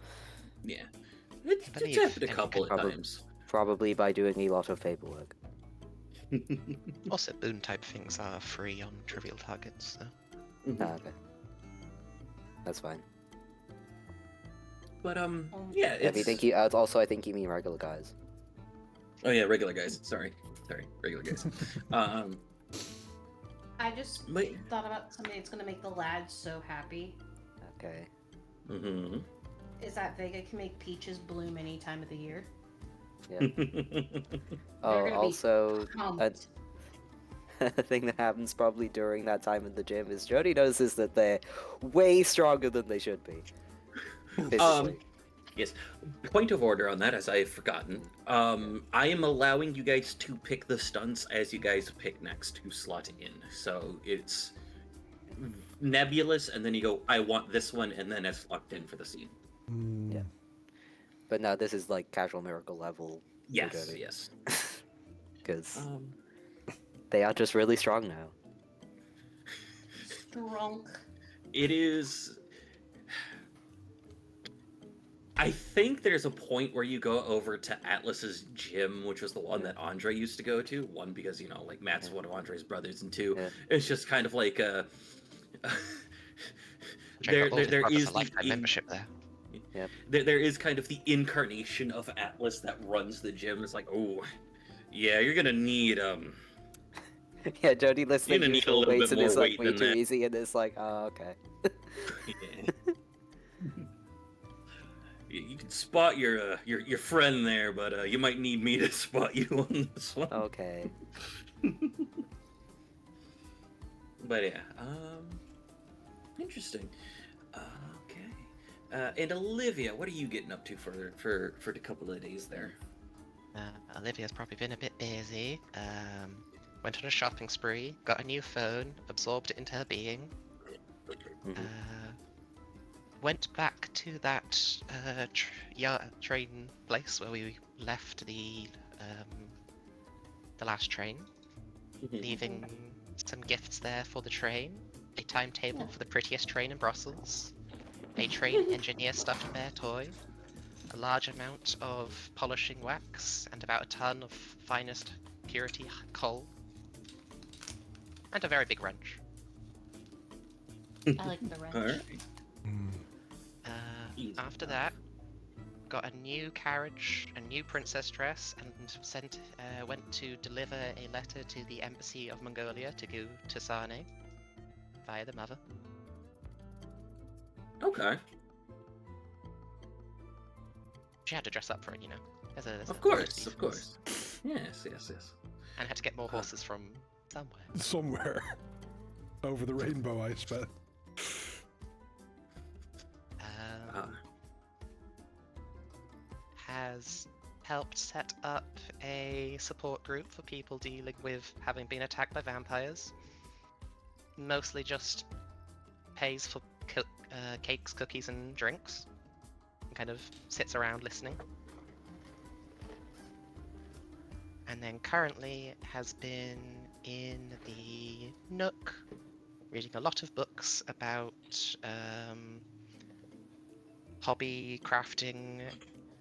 Yeah, it's believe happened a any couple of Probably. times. Probably by doing a lot of paperwork. also, boon type things are free on trivial targets, so. Ah, okay. That's fine. But yeah, it's. I think you mean regular guys. Oh yeah, regular guys. Sorry, regular guys. I just Wait. thought about something that's gonna make the lads so happy. Okay. Mm-hmm. Is that Vega can make peaches bloom any time of the year. Yeah. They're Oh, gonna be also, pumped. a thing that happens probably during that time in the gym is Jody notices that they're way stronger than they should be. Physically. Yes. Point of order on that, as I have forgotten. I am allowing you guys to pick the stunts as you guys pick next to slot in. So it's nebulous, and then you go, I want this one, and then it's locked in for the scene. Yeah. But no, this is like casual miracle level. for Yes, Jody. yes. Because they are just really strong now. Drunk. It is. I think there's a point where you go over to Atlas's gym, which was the one that Andre used to go to. One, because, like, Matt's one of Andre's brothers, and two, it's just kind of like a... Check out there is a lifetime membership there. Yep. There is kind of the incarnation of Atlas that runs the gym. It's like, oh, yeah, you're gonna need Yeah, Jody listening need a usual little weights bit and it's more like weight way than too that. easy, and it's like, oh, okay. Yeah. You can spot your friend there, but you might need me to spot you on this one. Okay. But yeah, interesting. Okay. And Olivia, what are you getting up to for the couple of days there? Olivia's probably been a bit busy. Went on a shopping spree, got a new phone, absorbed it into her being. Went back to that train place where we left the last train, leaving some gifts there for the train, a timetable for the prettiest train in Brussels, a train engineer stuffed bear toy, a large amount of polishing wax, and about a ton of finest purity coal, and a very big wrench. I like the wrench. All right. After that, got a new carriage, a new princess dress, and went to deliver a letter to the embassy of Mongolia to go to Sane via the mother. Okay. She had to dress up for it, There's Of course. Yes. And had to get more horses from somewhere. Somewhere. Over the rainbow, I expect. Has helped set up a support group for people dealing with having been attacked by vampires. Mostly just pays for cakes, cookies, and drinks. And kind of sits around listening. And then currently has been in the Nook, reading a lot of books about hobby crafting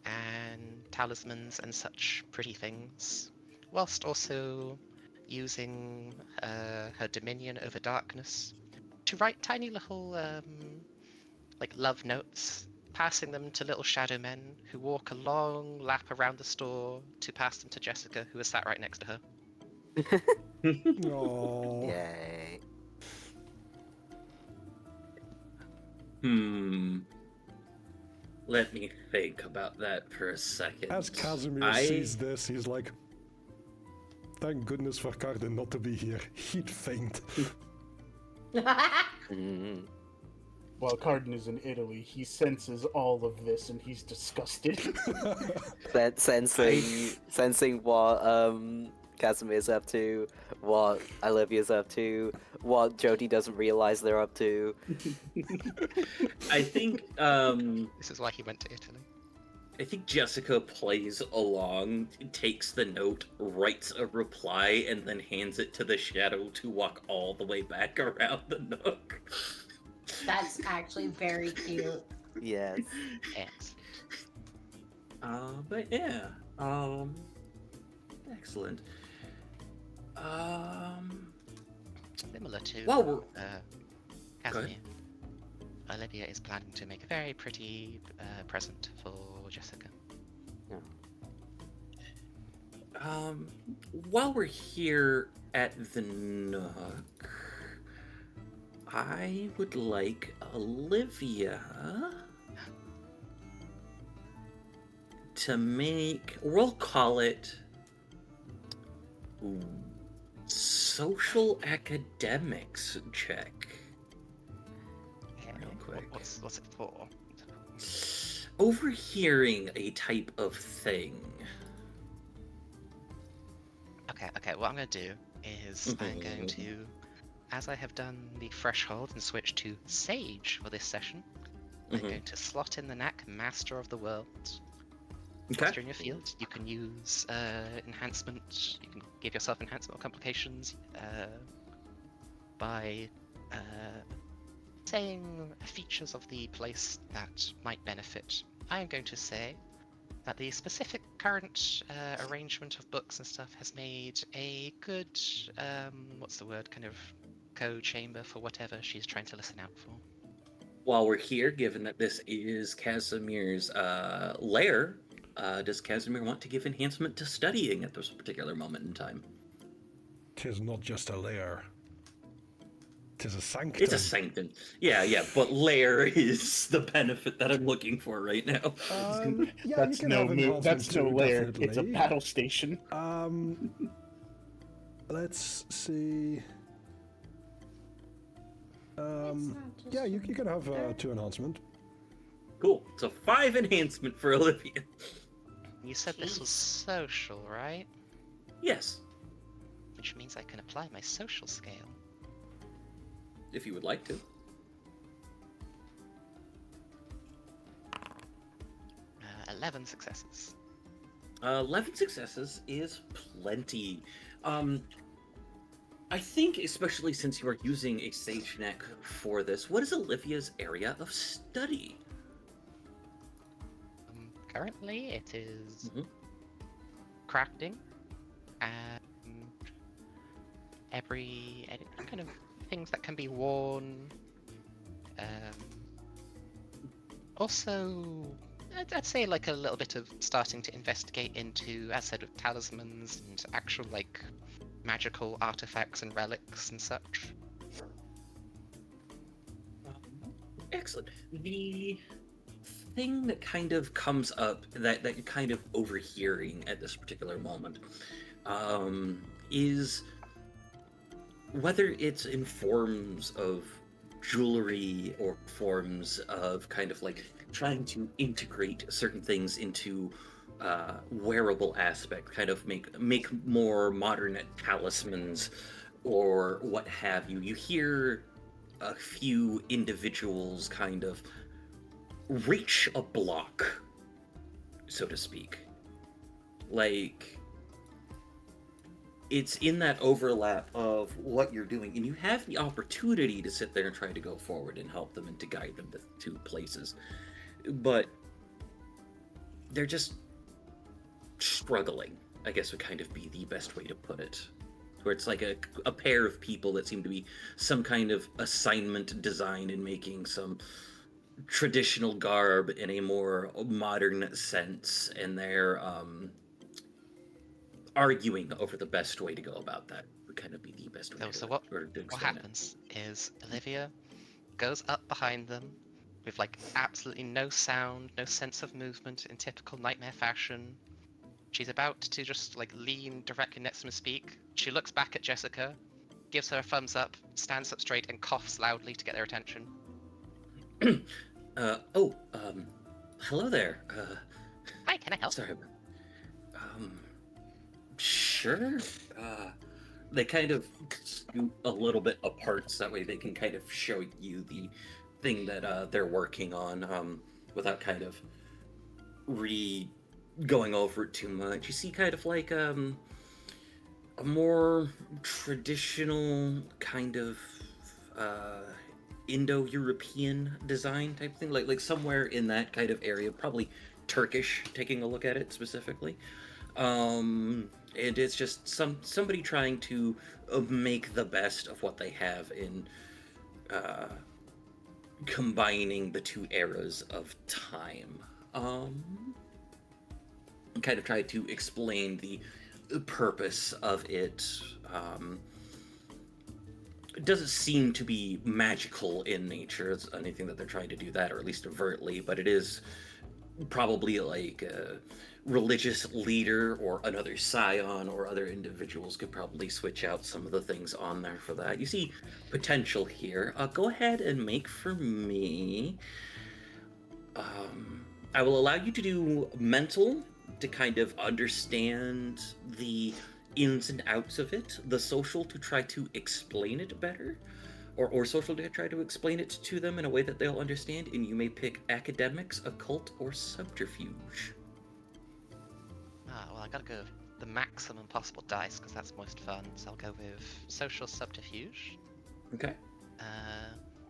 and talismans and such pretty things, whilst also using her dominion over darkness to write tiny little like love notes, passing them to little shadow men who walk a long lap around the store to pass them to Jessica, who is sat right next to her. Oh. Yay. Let me think about that for a second. As Casimir sees this, he's like, thank goodness for Carden not to be here. He'd faint. While Carden is in Italy, he senses all of this and he's disgusted. Sensing what Casimir's up to, what Olivia's up to, what Jody doesn't realize they're up to. I think This is why he went to Italy. I think Jessica plays along, takes the note, writes a reply, and then hands it to the shadow to walk all the way back around the Nook. That's actually very cute. Yes. Yes. But yeah. Excellent. Similar to Well, we're... Casimir, Olivia is planning to make a very pretty present for Jessica. While we're here at the Nook, I would like Olivia to make, we'll call it social academics check. Real quick. What's it for? Overhearing a type of thing. Okay, what I'm going to do is I'm going to, as I have done the threshold and switched to Sage for this session, I'm going to slot in the knack Master of the World. Once you're in your field, you can use enhancement, you can give yourself enhancement or complications by saying features of the place that might benefit I am going to say that the specific current arrangement of books and stuff has made a good, what's the word, kind of co-chamber for whatever she's trying to listen out for. While we're here, given that this is Casimir's lair, does Casimir want to give enhancement to studying at this particular moment in time? 'Tis not just a lair. 'Tis a sanctum. It's a sanctum. Yeah, but lair is the benefit that I'm looking for right now. Yeah, That's you can no have enhancement That's no too, lair. definitely. It's a battle station. Let's see. It's not just Yeah, you can have 2 enhancement. Cool. So 5 enhancement for Olivia. You said this was social, right? Yes, Which means I can apply my social scale. if you would like to. 11 successes. 11 successes is plenty. I think, especially since you are using a sage neck for this, what is Olivia's area of study? Currently, it is Mhm. crafting and any kind of things that can be worn. Also, I'd say like a little bit of starting to investigate into, as said, with talismans and actual like magical artifacts and relics and such. Excellent. The thing that kind of comes up that you're kind of overhearing at this particular moment is whether it's in forms of jewelry or forms of kind of like trying to integrate certain things into wearable aspect, kind of make more modern talismans or what have you. You hear a few individuals kind of reach a block, so to speak. Like, it's in that overlap of what you're doing, and you have the opportunity to sit there and try to go forward and help them and to guide them to places. But they're just struggling, I guess would kind of be the best way to put it. Where it's like a pair of people that seem to be some kind of assignment design in making some traditional garb in a more modern sense, and they're arguing over the best way to go about that would kind of be the best way So to what explain it. happens is Olivia goes up behind them with like absolutely no sound, no sense of movement in typical nightmare fashion. She's about to just like lean directly next to him and speak. She looks back at Jessica, gives her a thumbs up, stands up straight, and coughs loudly to get their attention. Hello there. Hi, can I help? Sorry. Sure. They kind of scoot a little bit apart so that way they can kind of show you the thing that they're working on without kind of going over it too much. You see kind of like a more traditional kind of Indo-European design type thing, like somewhere in that kind of area, probably Turkish, taking a look at it specifically. And it's just somebody trying to make the best of what they have in combining the two eras of time. Kind of try to explain the purpose of it. It doesn't seem to be magical in nature. It's anything that they're trying to do that, or at least overtly, but it is probably like a religious leader or another Scion or other individuals could probably switch out some of the things on there for that. You see potential here. Go ahead and make for me. I will allow you to do mental to kind of understand the ins and outs of it, the social to try to explain it better, or social to try to explain it to them in a way that they'll understand, and you may pick academics, occult, or subterfuge. Well, I gotta go with the maximum possible dice because that's most fun, so I'll go with social subterfuge. Okay.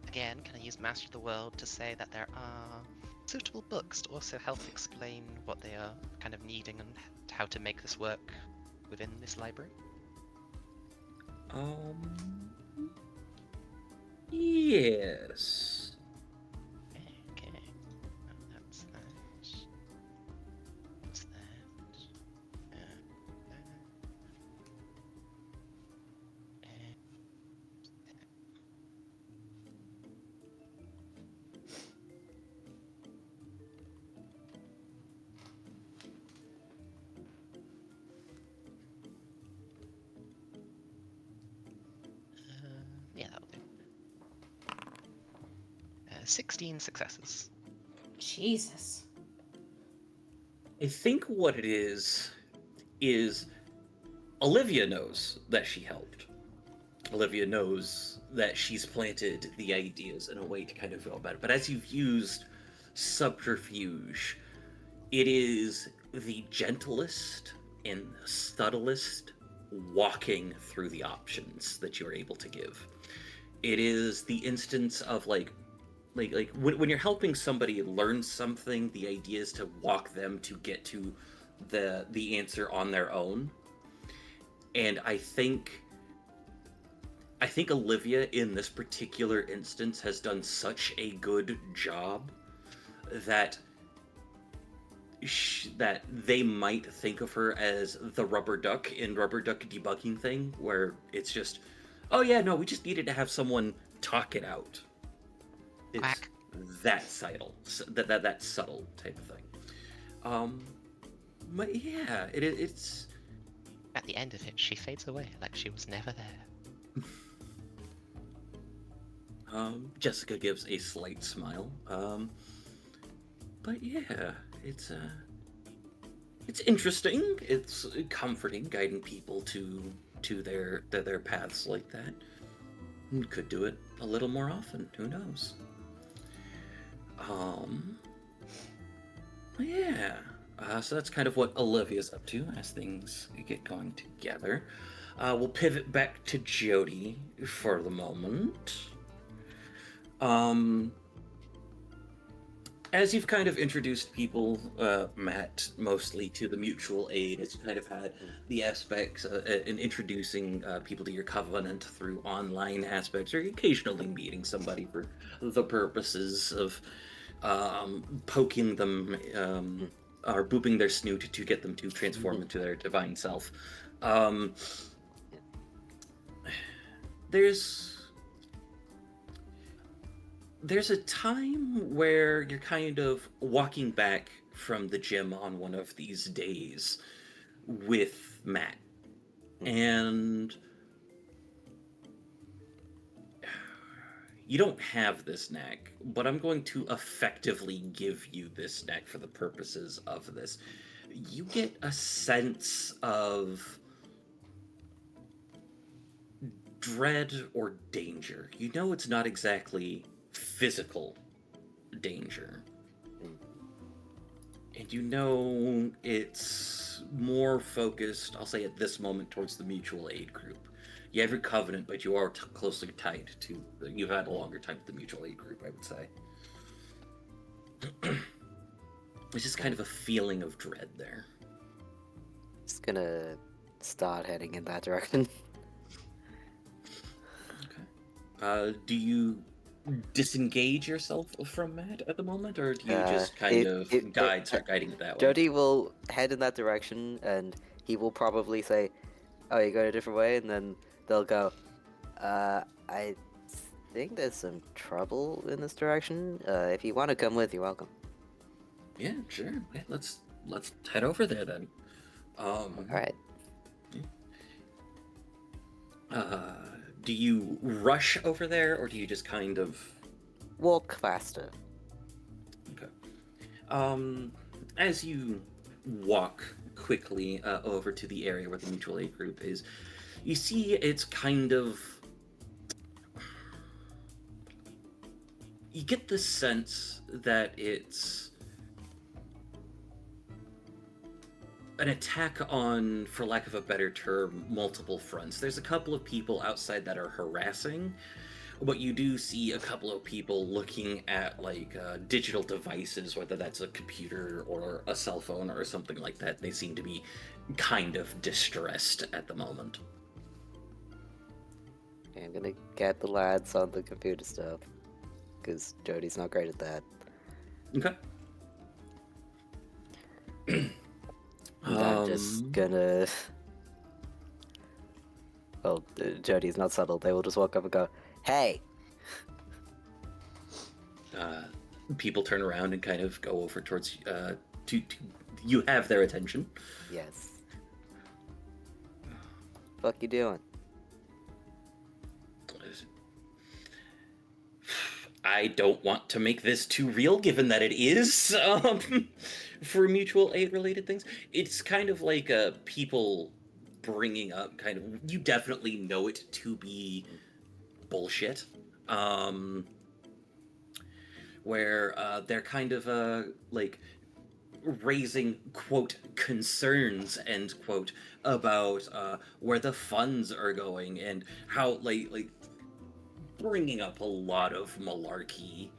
Again, can I use Master of the World to say that there are suitable books to also help explain what they are kind of needing and how to make this work within this library? Yes. Okay. That's that. What's that? Yeah, that'll do. 16 successes. Jesus. I think what it is Olivia knows that she helped. Olivia knows that she's planted the ideas in a way to kind of go about it. But as you've used subterfuge, it is the gentlest and subtlest walking through the options that you're able to give. It is the instance of like when you're helping somebody learn something, the idea is to walk them to get to the answer on their own. And I think Olivia in this particular instance has done such a good job that that they might think of her as the rubber duck in Rubber Duck Debugging Thing, where it's just, oh yeah, no, we just needed to have someone talk it out. It's Quack. that subtle, that subtle type of thing. But yeah, it's. At the end of it, she fades away like she was never there. Jessica gives a slight smile. But yeah, it's interesting. It's comforting, guiding people to their paths like that. Could do it a little more often. Who knows? Yeah. So that's kind of what Olivia's up to as things get going together. We'll pivot back to Jody for the moment. As you've kind of introduced people, Matt, mostly to the mutual aid, as you kind of had the aspects in introducing people to your covenant through online aspects, or occasionally meeting somebody for the purposes of poking them or booping their snoot to get them to transform into their divine self. There's a time where you're kind of walking back from the gym on one of these days with Matt, and you don't have this knack, but I'm going to effectively give you this knack for the purposes of this. You get a sense of dread or danger. You know it's not exactly physical danger. And you know it's more focused, I'll say at this moment, towards the mutual aid group. You have your covenant, but you are closely tied to, you've had a longer time with the mutual aid group, I would say. It's just kind of a feeling of dread there. Just gonna start heading in that direction. Okay. Do you disengage yourself from Matt at the moment, or do you just kind of start guiding it that way? Jody will head in that direction, and he will probably say, "Oh, you go a different way," and then they'll go, "I think there's some trouble in this direction. If you want to come with, you're welcome." Yeah, sure. Yeah, let's head over there then. All right. Do you rush over there, or do you just kind of walk faster? Okay. As you walk quickly over to the area where the mutual aid group is, you see it's kind of, you get the sense that it's an attack on, for lack of a better term, multiple fronts. There's a couple of people outside that are harassing, but you do see a couple of people looking at like digital devices, whether that's a computer or a cell phone or something like that. They seem to be kind of distressed at the moment. Okay, I'm gonna get the lads on the computer stuff, because Jody's not great at that. Okay. And I'm just gonna... Well, Jody's not subtle. They will just walk up and go, "Hey!" People turn around and kind of go over towards to you have their attention. Yes. Fuck you doing? I don't want to make this too real, given that it is for mutual aid related things. It's kind of like people bringing up kind of, you definitely know it to be bullshit, where they're kind of like raising quote concerns end quote about where the funds are going and how like bringing up a lot of malarkey,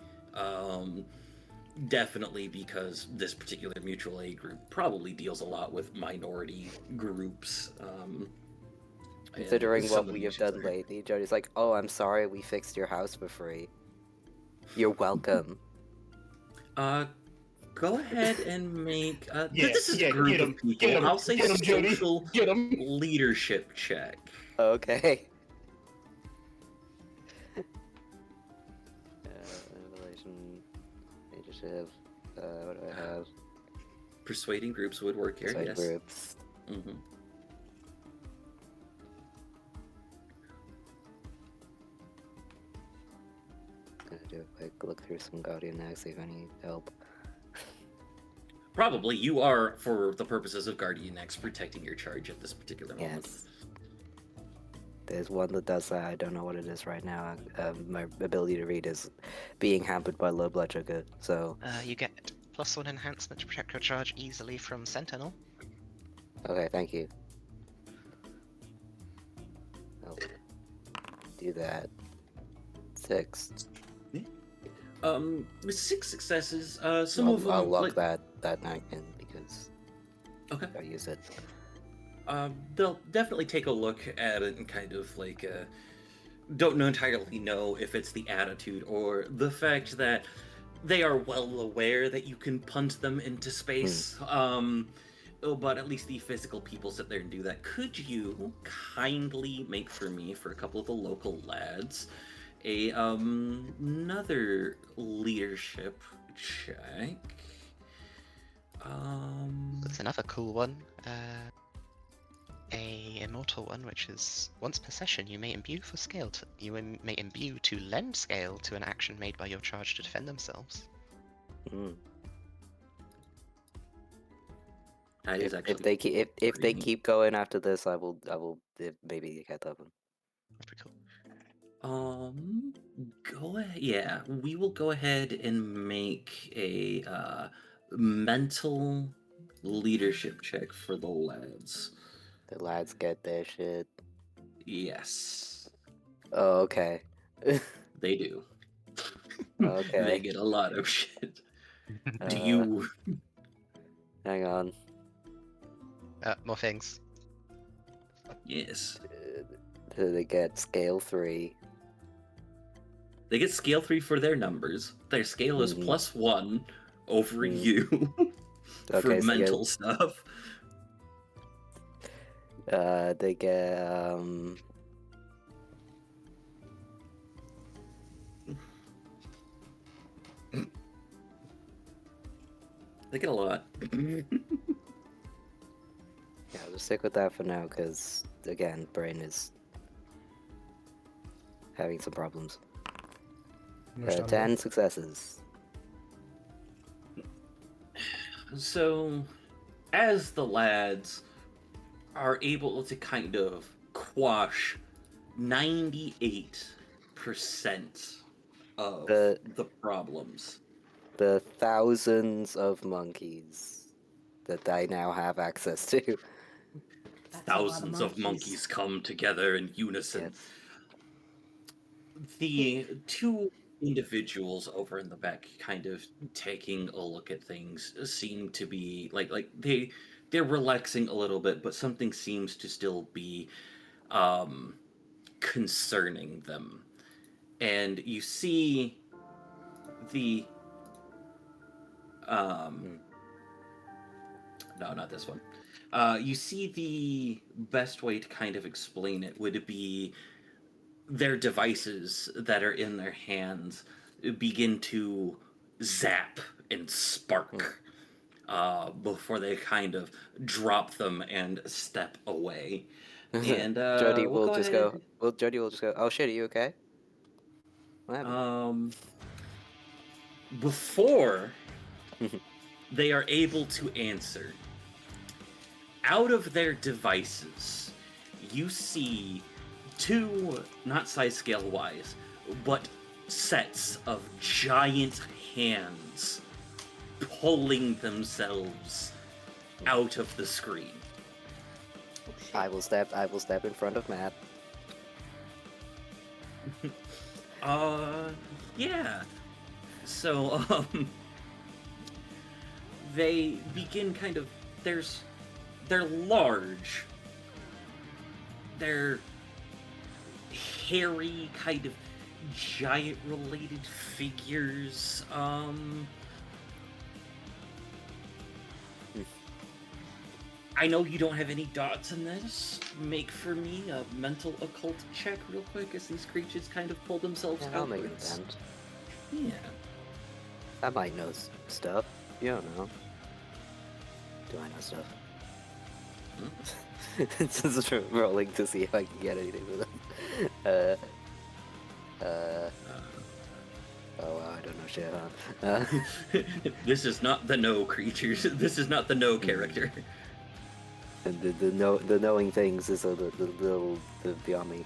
definitely because this particular mutual aid group probably deals a lot with minority groups. Considering and some what of the we have issues done there. lately, Jody's like, "Oh, I'm sorry we fixed your house for free. You're welcome." Go ahead and make Yeah, this is yeah, a group get of 'em, people. get 'em, I'll say get 'em, Jody, social get 'em. leadership check. Okay. Relation, leadership. What do I have? Persuading groups would work here. Side Yes. groups. Mm-hmm. Gonna do a quick look through some Guardian next, see if I need help. Probably you are, for the purposes of Guardian X, protecting your charge at this particular moment. Yes. There's one that does that. I don't know what it is right now. My ability to read is being hampered by low blood sugar, so... You get +1 enhancement to protect your charge easily from Sentinel. Okay, thank you. I'll do that. 6. 6 successes. Some of them. I'll log like, that night in because Okay. I use it. They'll definitely take a look at it and kind of like don't entirely know if it's the attitude or the fact that they are well aware that you can punt them into space. But at least the physical people sit there and do that. Could you kindly make for me, for a couple of the local lads, a another leadership check? There's another cool one. A immortal one, which is once per session you may imbue for scale. May imbue to lend scale to an action made by your charge to defend themselves. That is actually If they keep going after this, I will maybe get that one. That's pretty cool. Go ahead. Yeah, we will go ahead and make a mental leadership check for the lads. The lads get their shit. Yes, Oh, okay. they do. Okay. They get a lot of shit. Do Uh, you? Hang on. More things. Yes. Do they get scale 3? They get scale 3 for their numbers. Their scale is +1 over you for Okay, so mental stuff. They get They get a lot. Yeah, I'll just stick with that for now, because again, brain is having some problems. 10 successes. So, as the lads are able to kind of quash 98% of the problems. The thousands of monkeys that I now have access to. Thousands of monkeys come together in unison. Yes. the two individuals over in the back kind of taking a look at things seem to be they're relaxing a little bit, but something seems to still be um concerning them. And you see the Mm. no, not this one. You see the best way to kind of explain it would be their devices that are in their hands begin to zap and spark before they kind of drop them and step away. And Jody we'll will go just ahead. go. Well, Jody will just go. Oh shit, are you okay? What happened? Before they are able to answer, out of their devices, you see two, not size scale wise, but sets of giant hands pulling themselves out of the screen. Oh, shit. I will step in front of Matt. Yeah. So, they begin kind of, they're large. They're hairy, kind of giant related figures. I know you don't have any dots in this. Make for me a mental occult check real quick as these creatures kind of pull themselves Yeah, I'll make an outwards. attempt. Yeah. I might know stuff. You don't know. Do I know stuff? It's just rolling to see if I can get anything with them. Oh wow, I don't know shit, huh? This is not the no creatures. This is not the no character. And the knowing things is a little beyond me.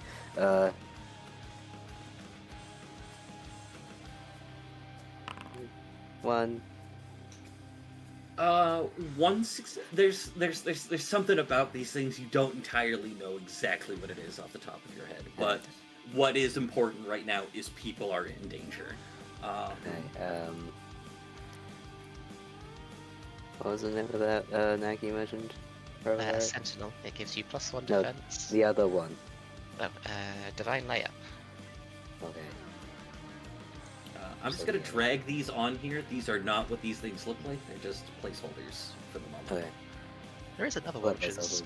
One. There's something about these things you don't entirely know exactly what it is off the top of your head, but what is important right now is people are in danger. Okay, what was the name of that knack you mentioned? Sentinel. It gives you +1 No, defense. the other one. Oh, Divine Layup. Okay. I'm just gonna drag these on here. These are not what these things look like. They're just placeholders for the moment. Okay. There is another one which is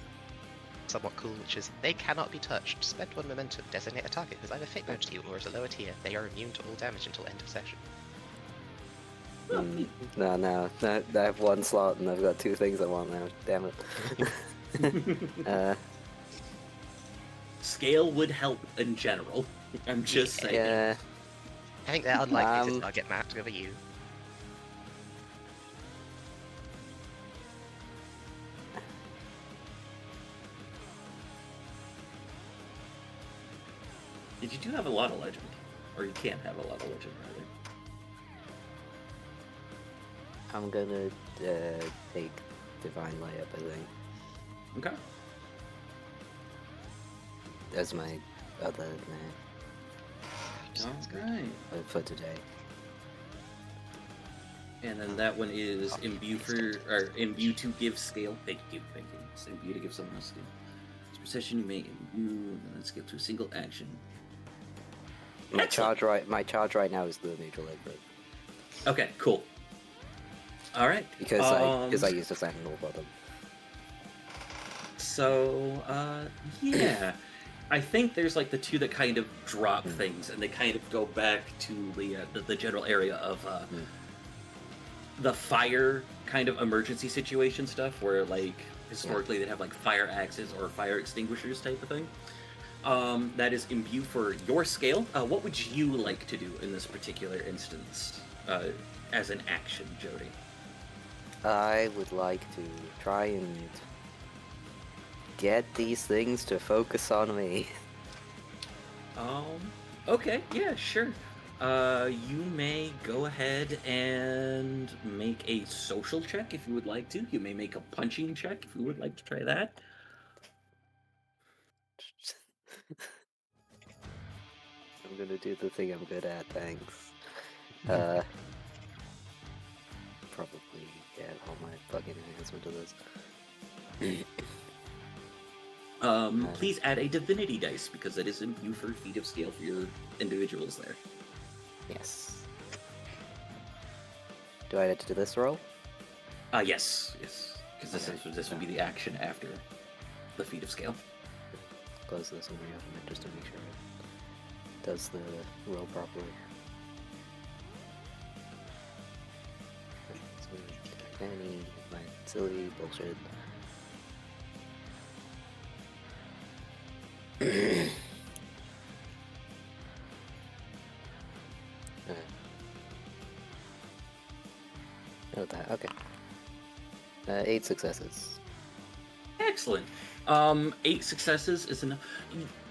somewhat cool, which is they cannot be touched. Spend 1 momentum. Designate a target who's either fate bound to you or is a lower tier. They are immune to all damage until end of session. No, I have one slot and I've got 2 things I want now. Damn it. Scale would help in general. I'm just saying. Yeah. I think they're unlikely to target Matt over you. You do have a lot of legend, or you can't have a lot of legend, rather. I'm gonna take Divine Layup, I think. Okay. That's my other knack Alright. for today. And then that one is imbue to give scale. Thank you. It's imbue to give someone else scale. It's precision you may imbue, and then scale to a single action. My charge right now is the neutral leg grip. Okay, cool. Alright. Because I used a sentinel bottom. So, yeah. I think there's like the two that kind of drop things, and they kind of go back to the general area of the fire kind of emergency situation stuff, where like historically they'd have like fire axes or fire extinguishers type of thing. That is imbue for your scale. What would you like to do in this particular instance as an action, Jody? I would like to try and get these things to focus on me. Okay, yeah, sure. You may go ahead and make a social check if you would like to. You may make a punching check if you would like to try that. gonna do the thing I'm good at, thanks. Probably get all my fucking enhancement to this. Please add a divinity dice because that is imbue for feat of scale for your individuals there. Yes. Do I have to do this roll? Yes, because this would be the action after the feat of scale. Close this and reopen it just to make sure it does the roll properly. Any my silly bullshit. Note that. Okay. 8 successes. Excellent. 8 successes is enough.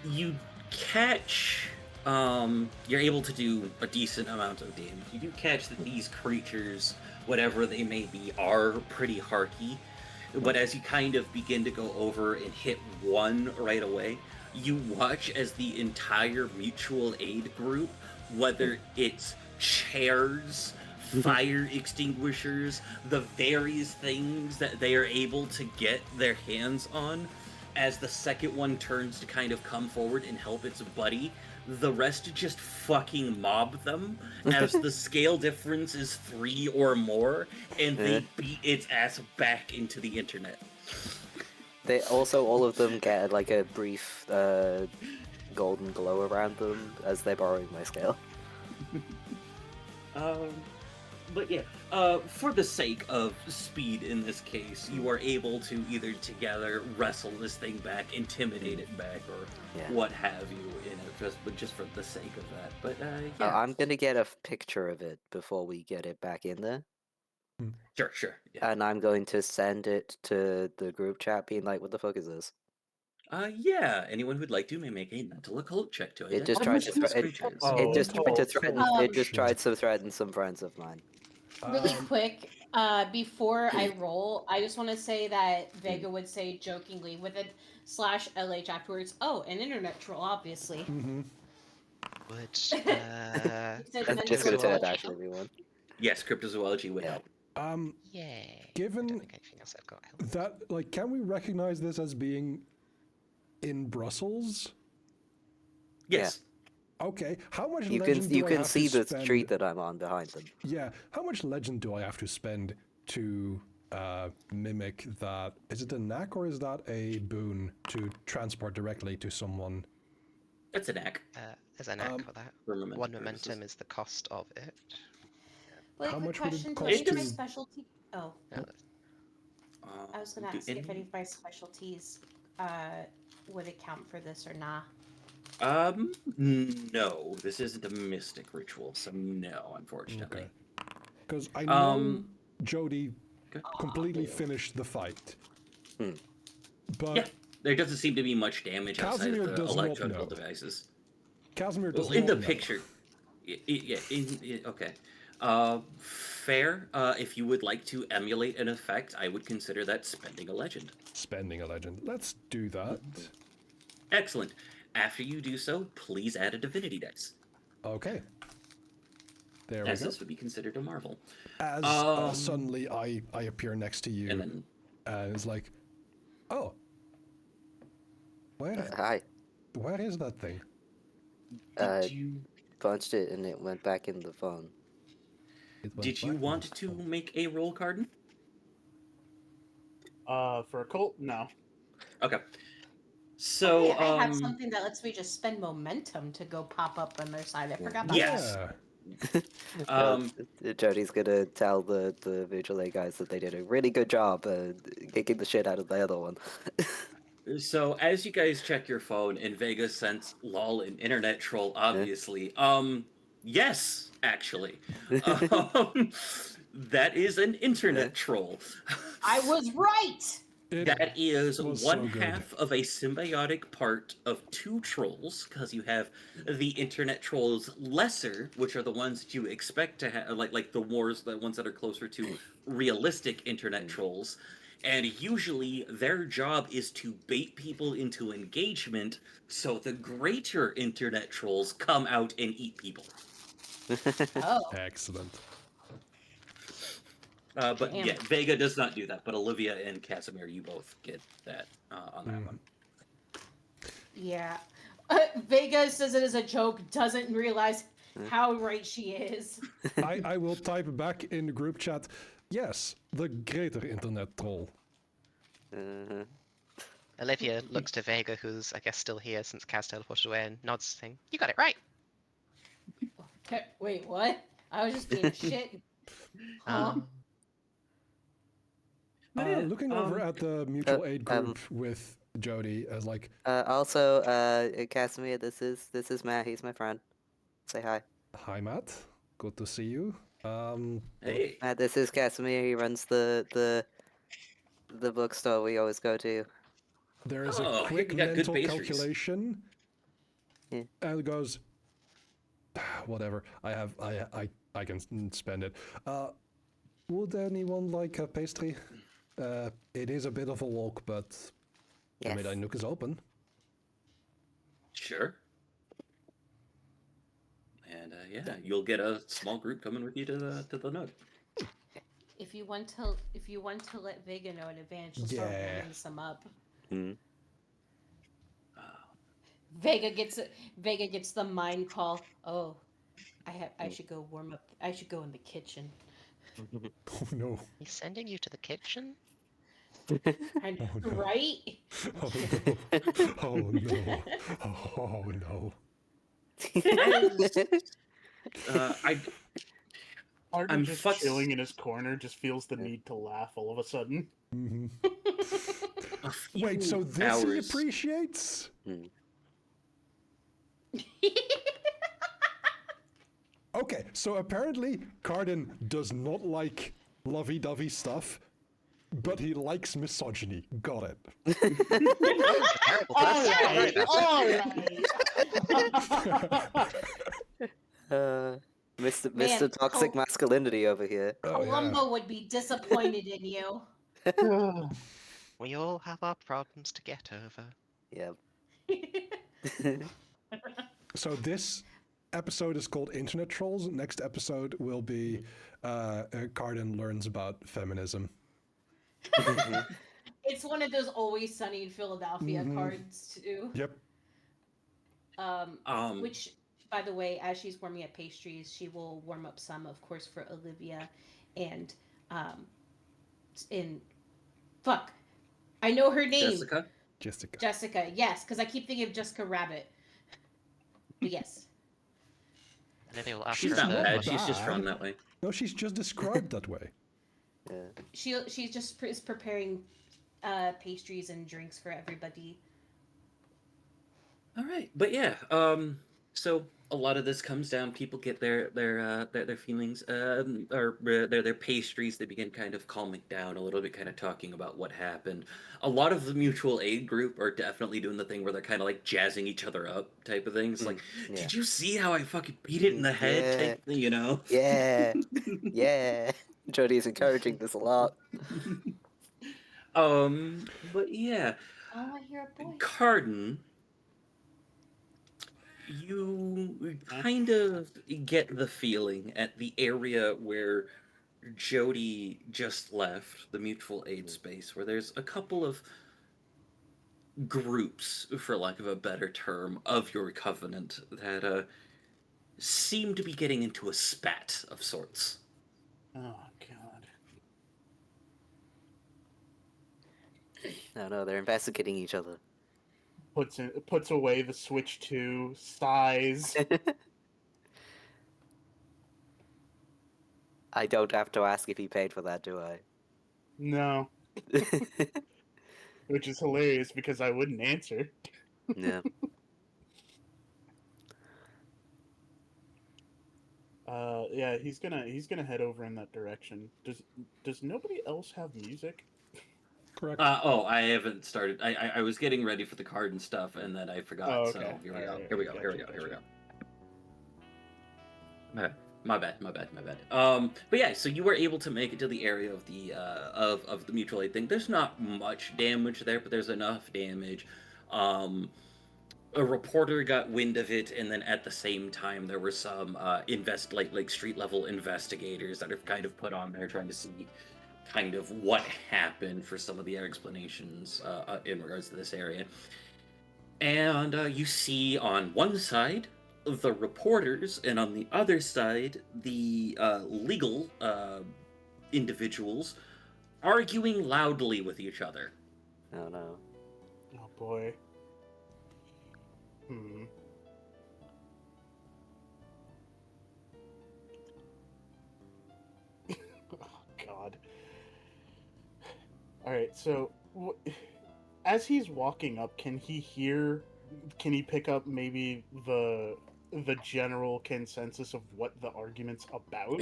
You catch. You're able to do a decent amount of damage. You do catch that these creatures, whatever they may be, are pretty harky. But as you kind of begin to go over and hit one right away, you watch as the entire mutual aid group, whether it's chairs, fire extinguishers, the various things that they are able to get their hands on, as the second one turns to kind of come forward and help its buddy, the rest just fucking mob them as the scale difference is 3 or more, and they beat its ass back into the internet. They also, all of them get like a brief golden glow around them as they're borrowing my scale. But yeah, for the sake of speed in this case, you are able to either together wrestle this thing back, intimidate it back, or what have you, just for the sake of that. But yeah. I'm gonna get a picture of it before we get it back in there. Sure. Yeah. And I'm going to send it to the group chat being like, what the fuck is this? Yeah, anyone who'd like to may make a mental occult check to It just tried to threaten some friends of mine. Really quick, before I roll, I just want to say that Vega would say jokingly with a /LH afterwards, oh, an internet troll, obviously. Which, I'm just gonna say that actually, everyone. Yes, cryptozoology would help. Yay. Given that, like, can we recognize this as being in Brussels? Yes. Okay. How much you legend can do I have see to the spend... street that I'm on behind them. Yeah. How much legend do I have to spend to mimic that? Is it a knack or is that a boon to transport directly to someone? It's a knack. There's a knack for that. One momentum is the cost of it. Like, how much question, would do it any cost of my to... specialty... Oh. I was going to ask if any of my specialties would account for this or not. No. This isn't a mystic ritual, so no, unfortunately. Because I know Jody completely finished the fight. But yeah, there doesn't seem to be much damage outside Casimir of the does not electrical know. devices. Casimir does in not the know. picture. Okay. Fair. If you would like to emulate an effect, I would consider that spending a legend. Spending a legend. Let's do that. Excellent. After you do so, please add a divinity dice. Okay. There we As go. this would be considered a marvel. As suddenly I appear next to you, and it's like, oh, hi. Where is that thing? You punched it and it went back in the phone. Did you want to make a roll, Carden? For occult, no. Okay. So I have something that lets me just spend momentum to go pop up on their side. I forgot about that. Jody's gonna tell the visual aid guys that they did a really good job kicking the shit out of the other one. So as you guys check your phone and Vega sense lol and internet troll, obviously. Yes, actually. That is an internet troll. I was right! That is one half of a symbiotic part of 2 trolls, because you have the internet trolls lesser, which are the ones that you expect to have, like the ones that are closer to realistic internet trolls, and usually their job is to bait people into engagement so the greater internet trolls come out and eat people. Oh, Excellent. But Damn. yeah, Vega does not do that, but Olivia and Casimir, you both get that on that one. yeah. Vega says it as a joke, doesn't realize how right she is. I will type back in the group chat, yes, the greater internet troll. Olivia looks to Vega, who's, I guess, still here since Kaz teleported away, and nods, saying, "You got it right." Okay, wait, what? I was just being a shit. Huh? But yeah, Looking over at the mutual aid group with Jody as like, Also, Casimir, this is Matt. He's my friend. Say hi. hi Matt, good to see you. hey, Matt, this is Casimir. He runs the bookstore we always go to. There is Oh, a quick you got good mental pastries. calculation, Yeah. and it goes, whatever. I can spend it. Would anyone like a pastry? It is a bit of a walk, but the Yes. Midnight Nook is open. sure. And yeah, you'll get a small group coming with you to the Nook. If you want to let Vega know in advance, she'll start Yeah. warming some up. Hmm. Vega gets the mind call. Oh, I should go warm up. I should go in the kitchen. Oh no. He's sending you to the kitchen? I know, Oh, no. right? Oh no. Oh no. Oh no. Arden I'm just futz- chilling in his corner, just feels the need to laugh all of a sudden. Mhm. A few Wait, so this he hours. appreciates? Okay, so apparently Cardin does not like lovey-dovey stuff, but he likes misogyny. Got it. Terrible person. Mr. Man, Mr. Toxic Masculinity over here. Oh, yeah. Columbo would be disappointed in you. We all have our problems to get over. Yep. So this episode is called Internet Trolls. Next episode will be Cardin learns about feminism. It's one of those Always Sunny in Philadelphia cards too. Yep. Which, by the way, as she's warming up pastries, she will warm up some, of course, for Olivia, and I know her name. Jessica. Yes, because I keep thinking of Jessica Rabbit. But yes. Olivia will ask She's her not if bad. the- She's just from that way. No, she's just described that way. Yeah. She just is preparing pastries and drinks for everybody. All right, but yeah, so a lot of this comes down. People get their feelings, or their pastries. They begin kind of calming down a little bit, kind of talking about what happened. A lot of the mutual aid group are definitely doing the thing where they're kind of like jazzing each other up, type of things. Like, yeah. did you see how I fucking beat it in the head? Yeah. Type thing, you know? Yeah. Yeah. Jody is encouraging this a lot. But yeah, Oh, I hear a boy. Cardin, you kind of get the feeling at the area where Jody just left, the mutual aid space, where there's a couple of groups, for lack of a better term, of your covenant that seem to be getting into a spat of sorts. Oh god. No, they're investigating each other. Puts away the Switch 2, sighs. I don't have to ask if he paid for that, do I? No. Which is hilarious because I wouldn't answer. Yeah. Yeah, he's gonna head over in that direction. Does nobody else have music? Correct. I haven't started. I was getting ready for the card and stuff, and then I forgot. Oh, So okay. here we go. Alright, Here we go. gotcha, Here we go. Here we go. My bad. But yeah, so you were able to make it to the area of the of the mutual aid thing. There's not much damage there, but there's enough damage. A reporter got wind of it, and then at the same time, there were some like street level investigators that are kind of put on there trying to see kind of what happened for some of the explanations in regards to this area. And you see on one side the reporters, and on the other side the legal individuals arguing loudly with each other. Oh no. Oh boy. Hmm. Oh God. All right. So, as he's walking up, can he hear? Can he pick up maybe the general consensus of what the argument's about?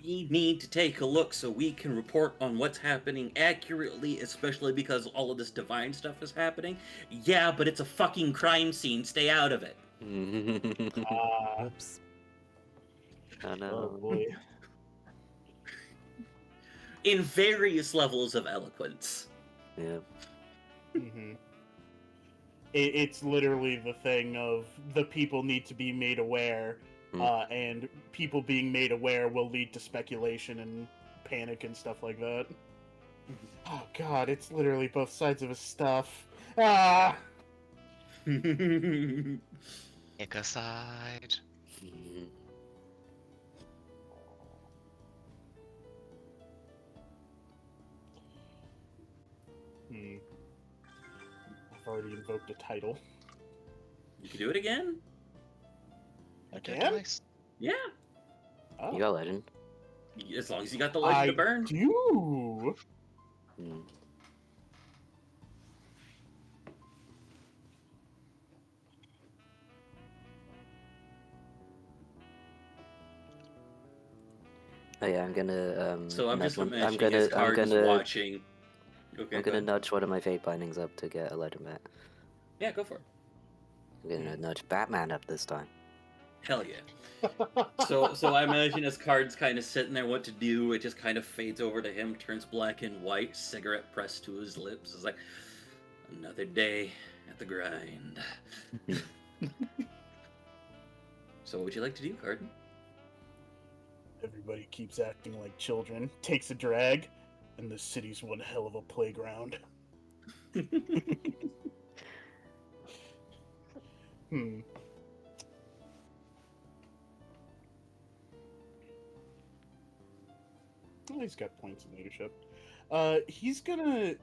We need to take a look so we can report on what's happening accurately, especially because all of this divine stuff is happening. Yeah, but it's a fucking crime scene. Stay out of it. Ah. Oops. Oh Oh no. boy. In various levels of eloquence. Yeah. Mm-hmm. It's literally the thing of the people need to be made aware, and people being made aware will lead to speculation and panic and stuff like that. Oh God, it's literally both sides of his stuff. Ah! Pick a side. Mhm. I've already invoked a title. You can do it again? Again? Nice. Yeah. Oh. You got legend. As long as you got the legend to burn. do. Mm. Oh yeah, I'm gonna So I'm nudge just one- imagining his card is watching. Okay, I'm go gonna ahead. nudge one of my fate bindings up to get a legend back. Yeah, go for it. I'm gonna nudge Batman up this time. Hell yeah. So I imagine his card's kind of sitting there, what to do. It just kind of fades over to him, turns black and white, cigarette pressed to his lips. It's like, another day at the grind. So what would you like to do, Carden? Everybody keeps acting like children, takes a drag, and the city's one hell of a playground. Well, he's got points in leadership. He's gonna...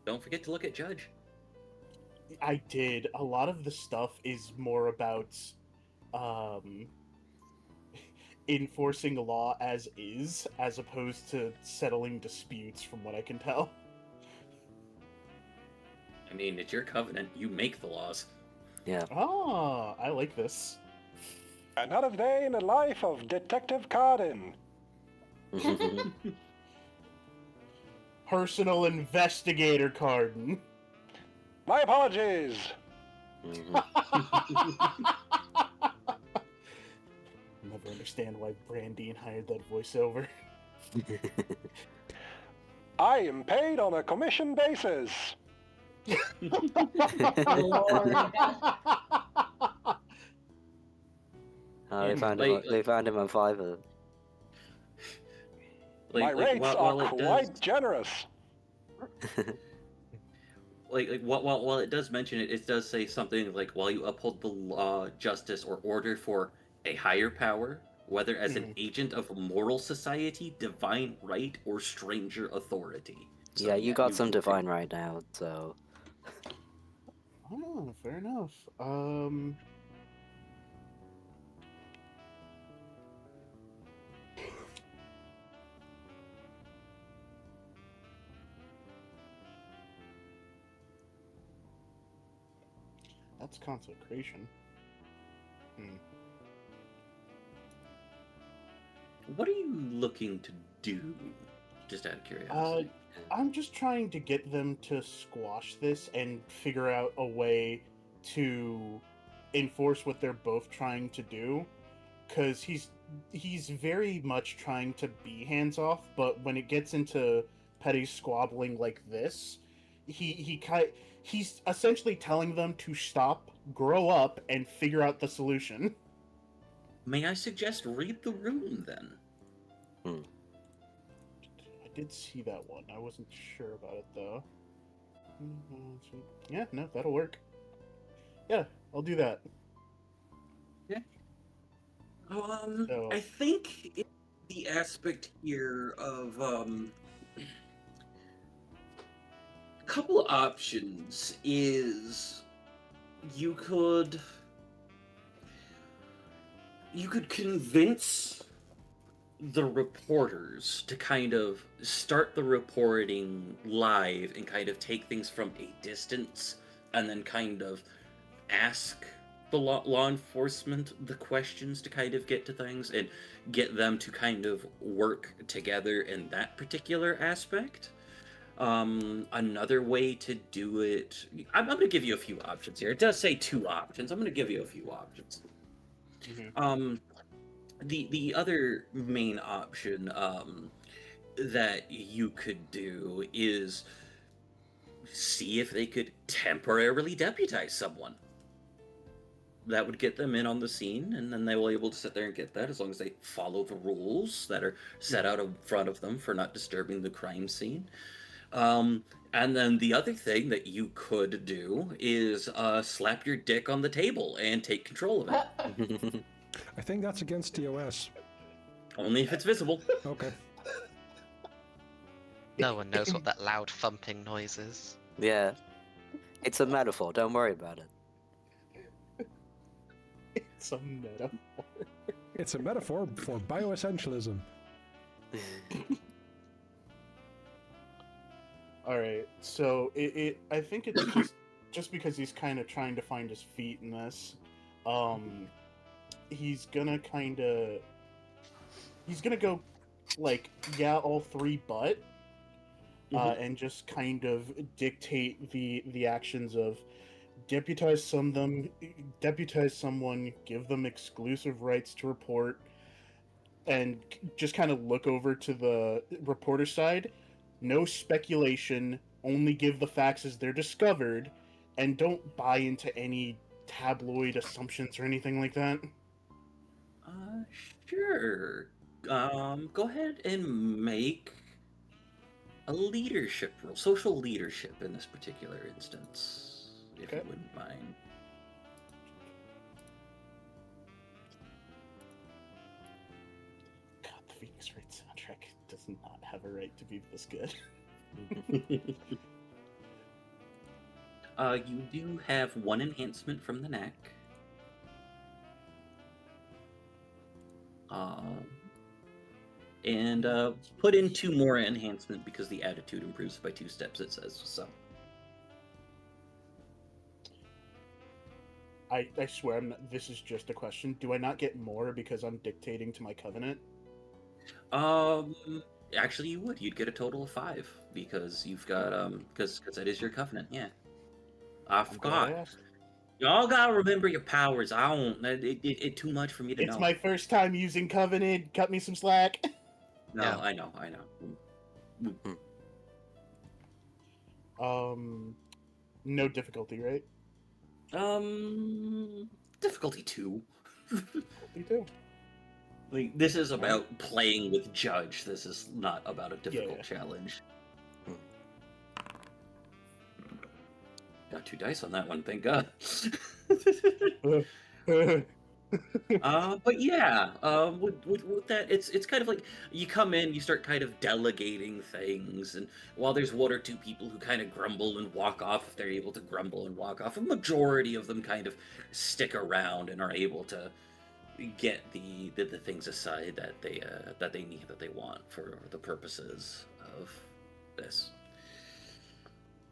Don't forget to look at Judge. I did. A lot of the stuff is more about enforcing law as is, as opposed to settling disputes, from what I can tell. I mean, it's your covenant. You make the laws. Yeah. Ah, I like this. Another day in the life of Detective Carden. Personal investigator Carden. My apologies. Never understand why Brandine hired that voiceover. I am paid on a commission basis. Lord. Oh, they And, found like- him. They found him on Fiverr. My rates are quite generous. While it does mention it, it does say something like, while you uphold the law, justice, or order for a higher power, whether as an agent of a moral society, divine right, or stranger authority. So, Yeah, you got some would divine right now, so. Oh, fair enough. That's consecration. What are you looking to do? Just out of curiosity. I'm just trying to get them to squash this and figure out a way to enforce what they're both trying to do, because he's very much trying to be hands off, but when it gets into petty squabbling like this, he's essentially telling them to stop, grow up, and figure out the solution. May I suggest read the room then? I did see that one. I wasn't sure about it though. Yeah, no, that'll work. Yeah, I'll do that. So- I think the aspect here of a couple options is you could convince the reporters to kind of start the reporting live and kind of take things from a distance and then kind of ask the law enforcement the questions to kind of get to things and get them to kind of work together in that particular aspect. Another way to do it, I'm going to give you a few options here. It does say 2 options. I'm going to give you a few options. The other main option that you could do is see if they could temporarily deputize someone. That would get them in on the scene, and then they will be able to sit there and get that as long as they follow the rules that are set out in front of them for not disturbing the crime scene. And then the other thing that you could do is slap your dick on the table and take control of it. I think that's against TOS. Only if it's visible. Okay. No one knows what that loud thumping noise is. Yeah. It's a metaphor, don't worry about it. It's a metaphor. It's a metaphor for bioessentialism. All right, so I think it's just because he's kind of trying to find his feet in this. He's gonna go like, yeah, all 3 but and just kind of dictate the actions of deputize someone, give them exclusive rights to report, and just kind of look over to the reporter side. No speculation, only give the facts as they're discovered, and don't buy into any tabloid assumptions or anything like that. Sure. Go ahead and make a leadership role, social leadership in this particular instance, if you wouldn't mind. God, the Phoenix Wright soundtrack does not have a right to be this good. You do have 1 enhancement from the neck. And put in 2 more enhancement because the attitude improves by 2 steps, it says, so. I swear, this is just a question. Do I not get more because I'm dictating to my covenant? Actually you would. You'd get a total of 5 because you've got, because that is your covenant, yeah. I forgot. Y'all gotta remember your powers. I don't, it too much for me to know. It's my first time using covenant. Cut me some slack. No, Yeah. I know. No difficulty, right? Difficulty 2. Me too. Like, this is about playing with Judge. This is not about a difficult challenge. Got 2 dice on that one, thank God. But yeah, with that, it's kind of like you come in, you start kind of delegating things, and while there's 1 or 2 people who kind of grumble and walk off, if they're able to grumble and walk off, a majority of them kind of stick around and are able to get the things aside that they need, that they want for the purposes of this.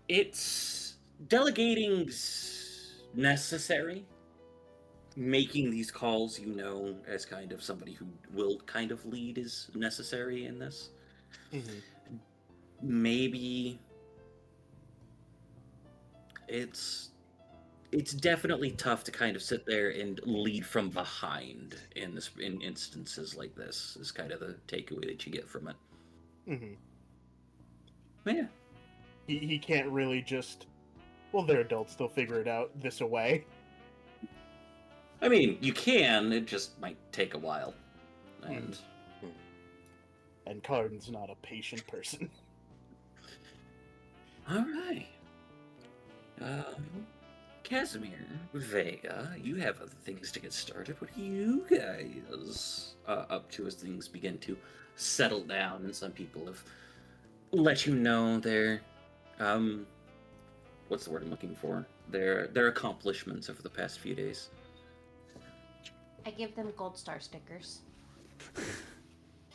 It's delegating's necessary. Making these calls, as kind of somebody who will kind of lead, is necessary in this. Maybe it's it's definitely tough to kind of sit there and lead from behind in instances like this. Is kind of the takeaway that you get from it. Hmm. Yeah. He can't really just. Well, they're adults; they'll figure it out this away. I mean, you can. It just might take a while. And And Cardin's not a patient person. all right, Casimir, Vega, you have other things to get started. What are you guys up to as things begin to settle down? And some people have let you know their what's the word I'm looking for? Their accomplishments over the past few days. I give them gold star stickers.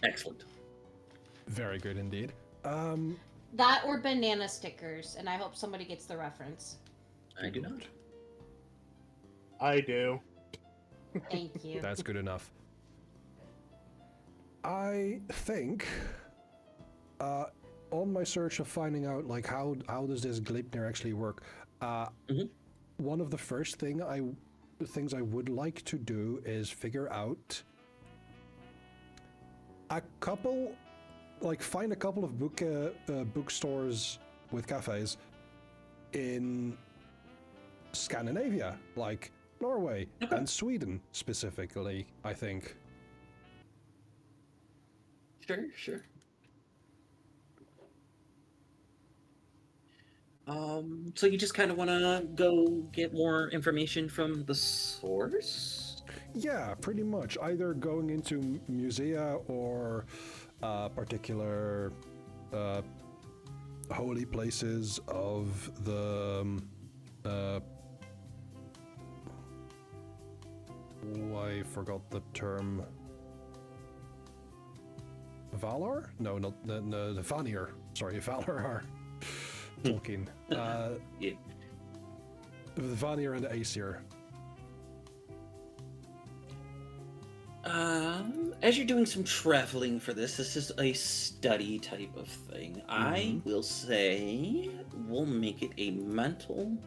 Excellent. Very good indeed. That or banana stickers, and I hope somebody gets the reference. I do not. I do. Thank you. That's good enough. I think, on my search of finding out like how does this Gleipnir actually work, one of the first things I would like to do is figure out find a couple of bookstores with cafes in Scandinavia, like Norway and Sweden specifically, I think. Sure. So you just kind of want to go get more information from the source? Yeah, pretty much. Either going into musea or particular holy places of the I forgot the term. Valar? No, not the Vanir. Sorry, Valar are Tolkien. Yeah. The Vanir and the Aesir. As you're doing some traveling for this is a study type of thing. I will say we'll make it a mental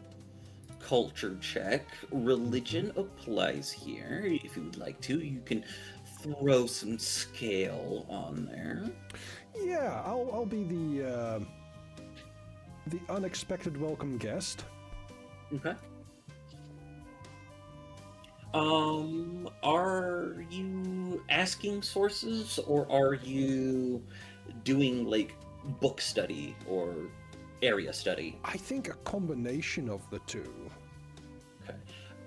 culture check. Religion applies here. If you would like to, you can throw some scale on there. Yeah, I'll be the unexpected welcome guest. Okay. Are you asking sources or are you doing like book study or area study? I think a combination of the two. Okay.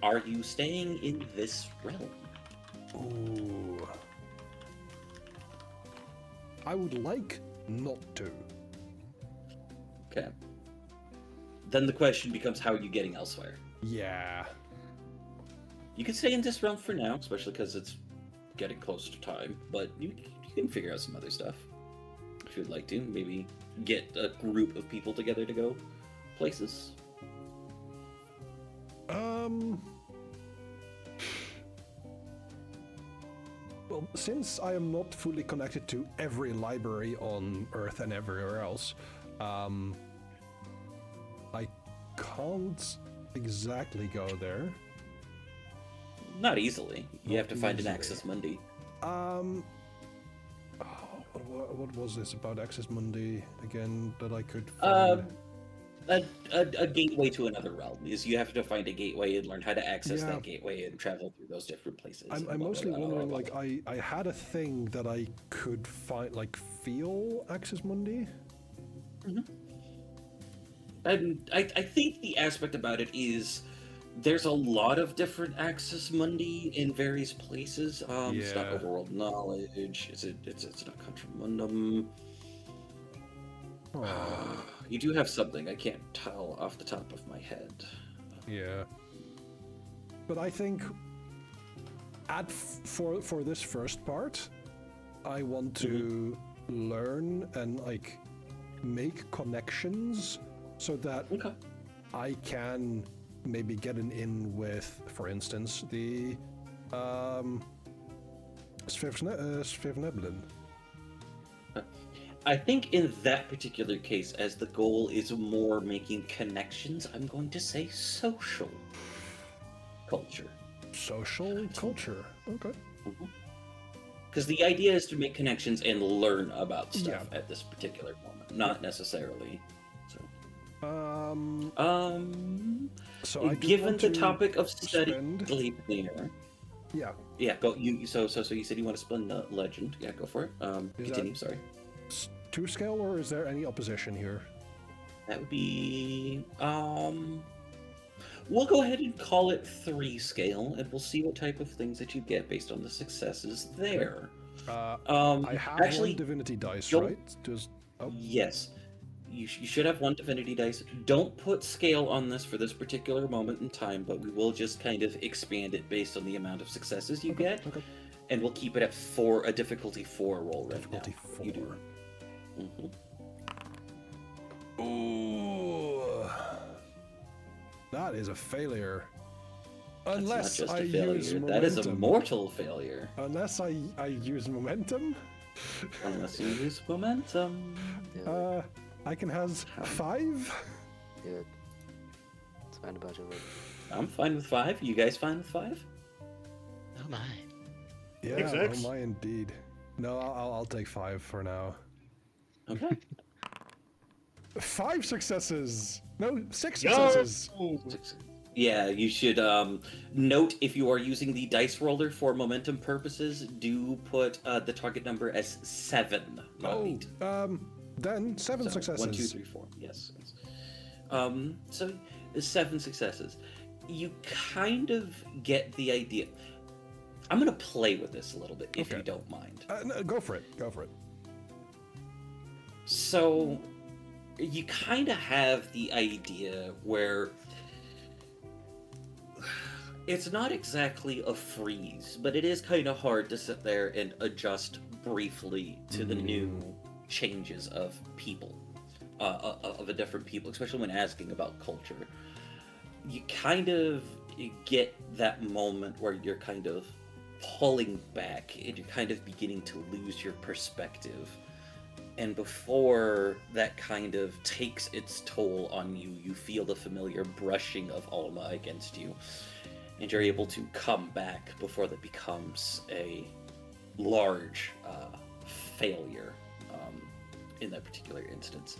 Are you staying in this realm? Ooh. I would like not to. Okay. Then the question becomes, how are you getting elsewhere? Yeah. You can stay in this realm for now, especially because it's getting close to time, but you can figure out some other stuff. If you'd like to, maybe get a group of people together to go places. Well, since I am not fully connected to every library on Earth and everywhere else, I can't exactly go there. Not easily. You have to find an easily. Access Mundi. What was this about Access Mundi again that I could find? A gateway to another realm is you have to find a gateway and learn how to access Yeah. that gateway and travel through those different places. I'm and blah, mostly blah, blah, blah, wondering, blah, like, I had a thing that I could find, like, feel Access Mundi? And I think the aspect about it is there's a lot of different Access Mundi in various places. It's not Yeah. overworld knowledge. It's not Contra Mundum. Oh, You do have something I can't tell off the top of my head. yeah. But I think for this first part, I want to learn and, like, make connections so that Okay. I can maybe get an in with, for instance, the Svevneblin. I think in that particular case, as the goal is more making connections, I'm going to say social. culture. Social culture. Okay. Because the idea is to make connections and learn about stuff at this particular moment, not necessarily. So I do given want the to topic of study, spend- Gleipnir. Yeah. Yeah, go. So you said you want to spend legend. Yeah, go for it. Continue. Sorry. 2 scale, or is there any opposition here? That would be. We'll go ahead and call it 3 scale, and we'll see what type of things that you get based on the successes there. I have actually, 1 divinity dice, don't- right? Yes. You should have 1 divinity dice. Don't put scale on this for this particular moment in time, but we will just kind of expand it based on the amount of successes you get. Okay. And we'll keep it at 4, a difficulty 4 roll right Difficulty now. 4. You do. Ooh. That is a failure. That's Unless not just I a failure. use momentum. That is a mortal failure. Unless I use momentum. Unless you use momentum. I can have 5. Good. Let's find a bunch of them. I'm fine with 5. You guys fine with 5? Oh my. Yeah, X6. oh my indeed. No, I'll take 5 for now. Okay. 5 successes! No, 6 Yo! successes! Yeah, you should note if you are using the dice roller for momentum purposes, do put the target number as 7, not 8. Then 7 So, successes. 1, 2, 3, 4. Yes. So 7 successes. You kind of get the idea. I'm gonna play with this a little bit, if you don't mind. No, go for it. Go for it. So, you kind of have the idea where it's not exactly a freeze, but it is kind of hard to sit there and adjust briefly to the new changes of people, of a different people, especially when asking about culture. You kind of get that moment where you're kind of pulling back and you're kind of beginning to lose your perspective. And before that kind of takes its toll on you, you feel the familiar brushing of Alma against you. And you're able to come back before that becomes a large failure in that particular instance.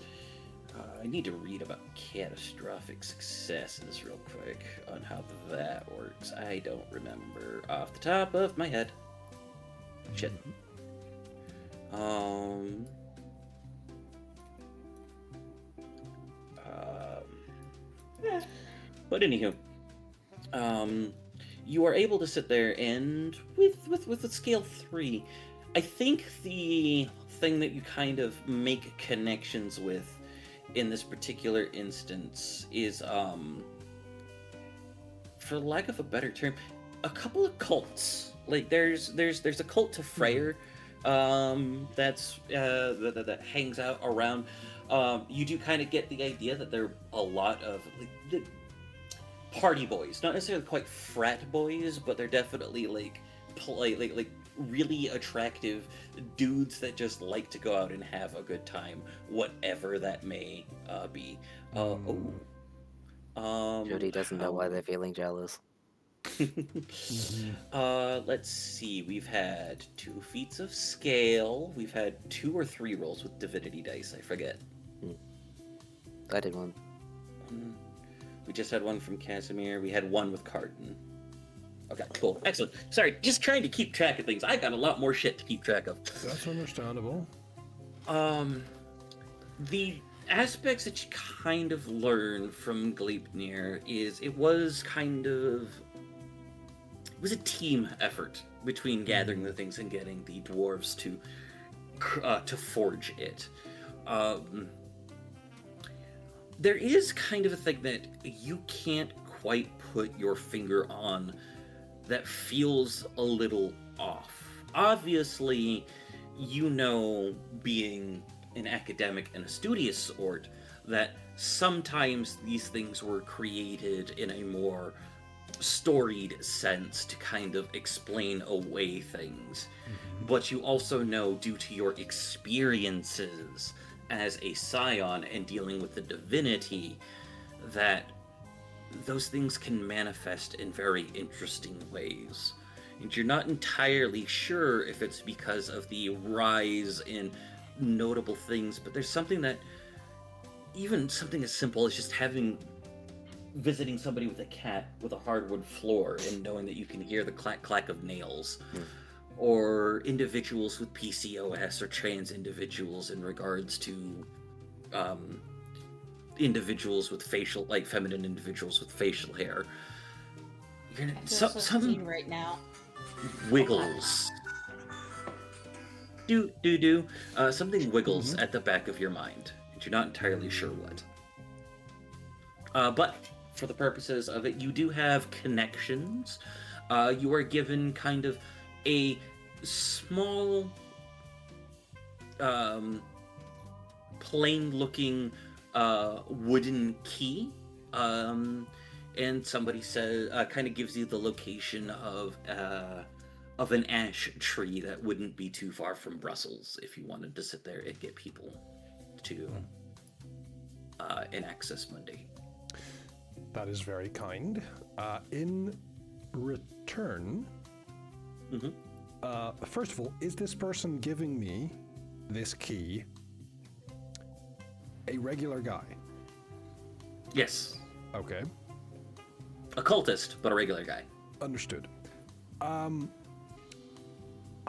I need to read about catastrophic successes real quick on how that works. I don't remember off the top of my head. Shit. But anywho, you are able to sit there and with scale 3, I think the thing that you kind of make connections with in this particular instance is, for lack of a better term, a couple of cults. Like there's a cult to Freyr, that hangs out around. You do kind of get the idea that there are a lot of the party boys, not necessarily quite frat boys, but they're definitely like really attractive dudes that just like to go out and have a good time, whatever that may be. Jody doesn't know why they're feeling jealous. Let's see. We've had 2 feats of scale. We've had 2 or 3 rolls with divinity dice. I forget. I did one. We just had one from Casimir. We had 1 with Carton. Okay, cool. Excellent. Sorry, just trying to keep track of things. I got a lot more shit to keep track of. That's understandable. The aspects that you kind of learn from Gleipnir is it was a team effort between gathering the things and getting the dwarves to forge it. There is kind of a thing that you can't quite put your finger on that feels a little off. Obviously, you know, being an academic and a studious sort, that sometimes these things were created in a more storied sense to kind of explain away things. But you also know, due to your experiences as a Scion and dealing with the divinity, that those things can manifest in very interesting ways. And you're not entirely sure if it's because of the rise in notable things, but there's something that, even something as simple as just visiting somebody with a cat with a hardwood floor and knowing that you can hear the clack clack of nails, or individuals with PCOS or trans individuals in regards to individuals with facial, like feminine individuals with facial hair. I feel so seen right now. Wiggles. Something wiggles at the back of your mind. And you're not entirely sure what. But for the purposes of it, you do have connections. You are given kind of a small, plain-looking wooden key. And somebody says, kind of gives you the location of an ash tree that wouldn't be too far from Brussels if you wanted to sit there and get people to an access Monday. That is very kind. In return, first of all, is this person giving me this key a regular guy? Yes. Okay. A cultist, but a regular guy. Understood. I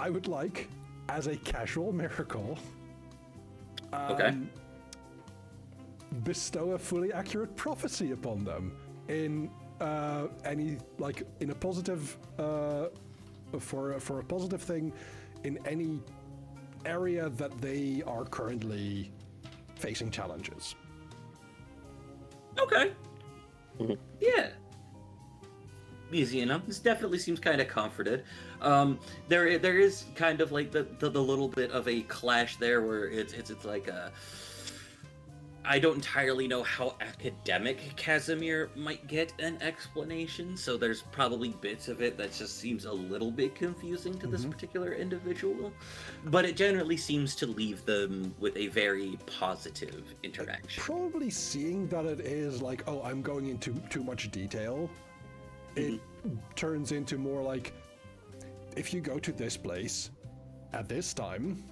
would like, as a casual miracle, Okay. bestow a fully accurate prophecy upon them in in a positive, for a positive thing in any area that they are currently facing challenges. Okay. Yeah. Easy enough. This definitely seems kind of comforted. There is kind of like the little bit of a clash there where it's like a. I don't entirely know how academic Casimir might get an explanation, so there's probably bits of it that just seems a little bit confusing to this particular individual, but it generally seems to leave them with a very positive interaction. Probably seeing that it is like, oh, I'm going into too much detail, it turns into more like, if you go to this place at this time,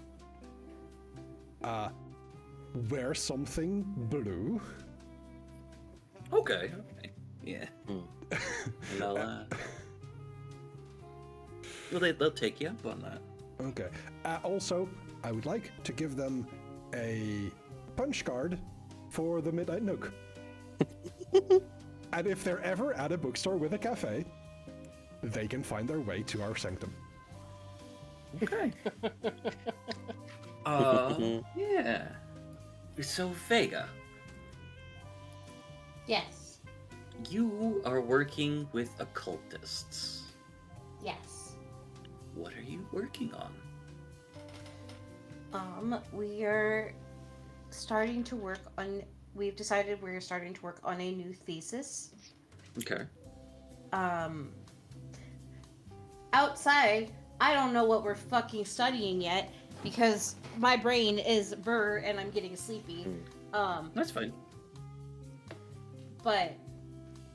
wear something blue. Okay. Yeah. And they'll take you up on that. Okay. Also, I would like to give them a punch card for the Midnight Nook. And if they're ever at a bookstore with a cafe, they can find their way to our sanctum. Okay. Yeah. So, Vega, Yes. you are working with occultists. Yes. What are you working on? We are starting to work on. We've decided we're starting to work on a new thesis. Okay. Outside, I don't know what we're fucking studying yet because my brain is burr and I'm getting sleepy. That's fine. But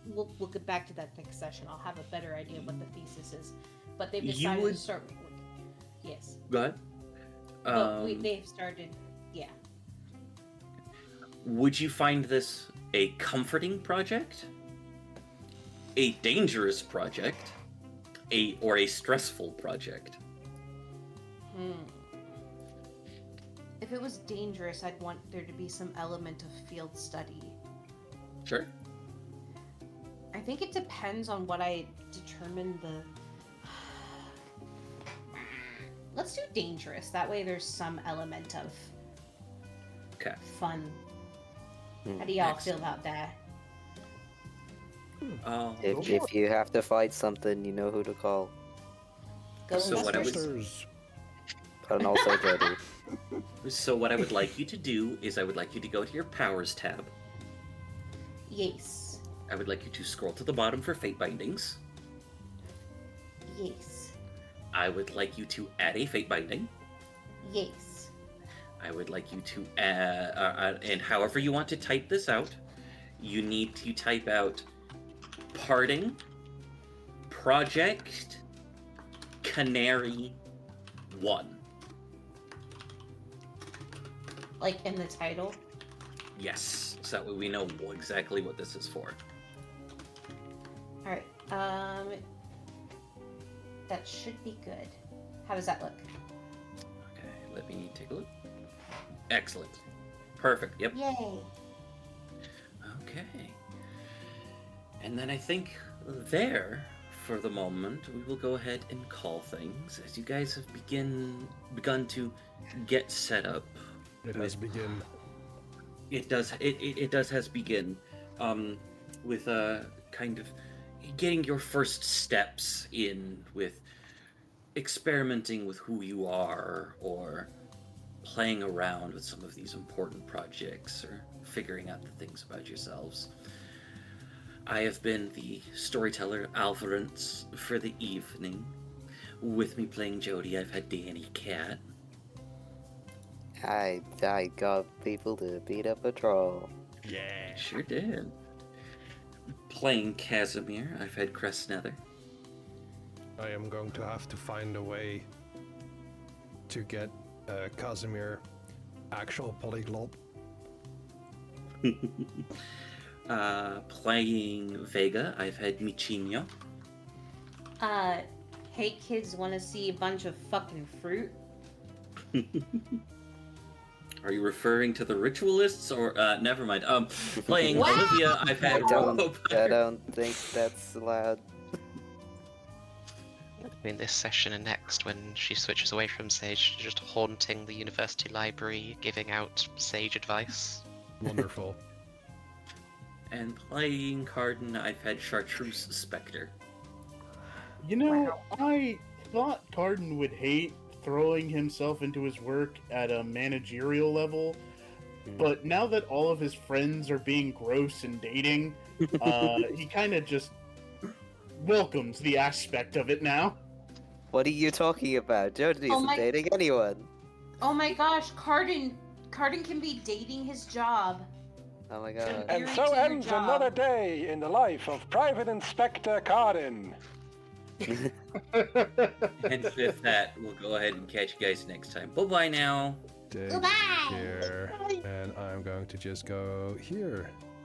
we'll get back to that next session. I'll have a better idea of what the thesis is. But they've decided to start working. Yes. Go ahead. But they've started. Yeah. Would you find this a comforting project, a dangerous project, or a stressful project? If it was dangerous, I'd want there to be some element of field study. Sure. I think it depends on what I determine the... Let's do dangerous. That way there's some element of fun. How do y'all feel about that? If you have to fight something, you know who to call. Go So what I was- Ghostbusters. And also Jody. So what I would like you to do is I would like you to go to your powers tab. Yes. I would like you to scroll to the bottom for fate bindings. Yes. I would like you to add a fate binding. Yes. I would like you to add, and however you want to type this out, you need to type out Harding, Project Canary 1. Like in the title. Yes, so that way we know exactly what this is for. All right. That should be good. How does that look? Okay, let me take a look. Excellent. Perfect, yep. Yay. Okay. And then I think there, for the moment, we will go ahead and call things as you guys have begun to get set up. It has begun. It does has begun. With kind of getting your first steps in with experimenting with who you are or playing around with some of these important projects or figuring out the things about yourselves. I have been the storyteller Alvarez for the evening. With me playing Jody, I've had Danny Cat. I got people to beat up a troll. Yeah. Sure did. Playing Casimir, I've had Crest Nether. I am going to have to find a way to get Casimir actual polyglot. Playing Vega, I've had Michinho. Hey kids, want to see a bunch of fucking fruit? Are you referring to the ritualists or never mind. Playing What? Olivia, I've had I don't think that's allowed. In this session and next, when she switches away from Sage, she's just haunting the university library, giving out Sage advice. Wonderful. And playing Cardin, I've had Chartreuse Spectre. You know, I thought Cardin would hate throwing himself into his work at a managerial level, but now that all of his friends are being gross and dating, he kind of just welcomes the aspect of it now. What are you talking about? Jody Oh isn't my- dating anyone. Oh my gosh, Cardin can be dating his job. Oh my god. And Theory so to your ends job. another day in the life of Private Inspector Cardin. And with that, we'll go ahead and catch you guys next time. Bye-bye now. Take Goodbye. care. And I'm going to just go here.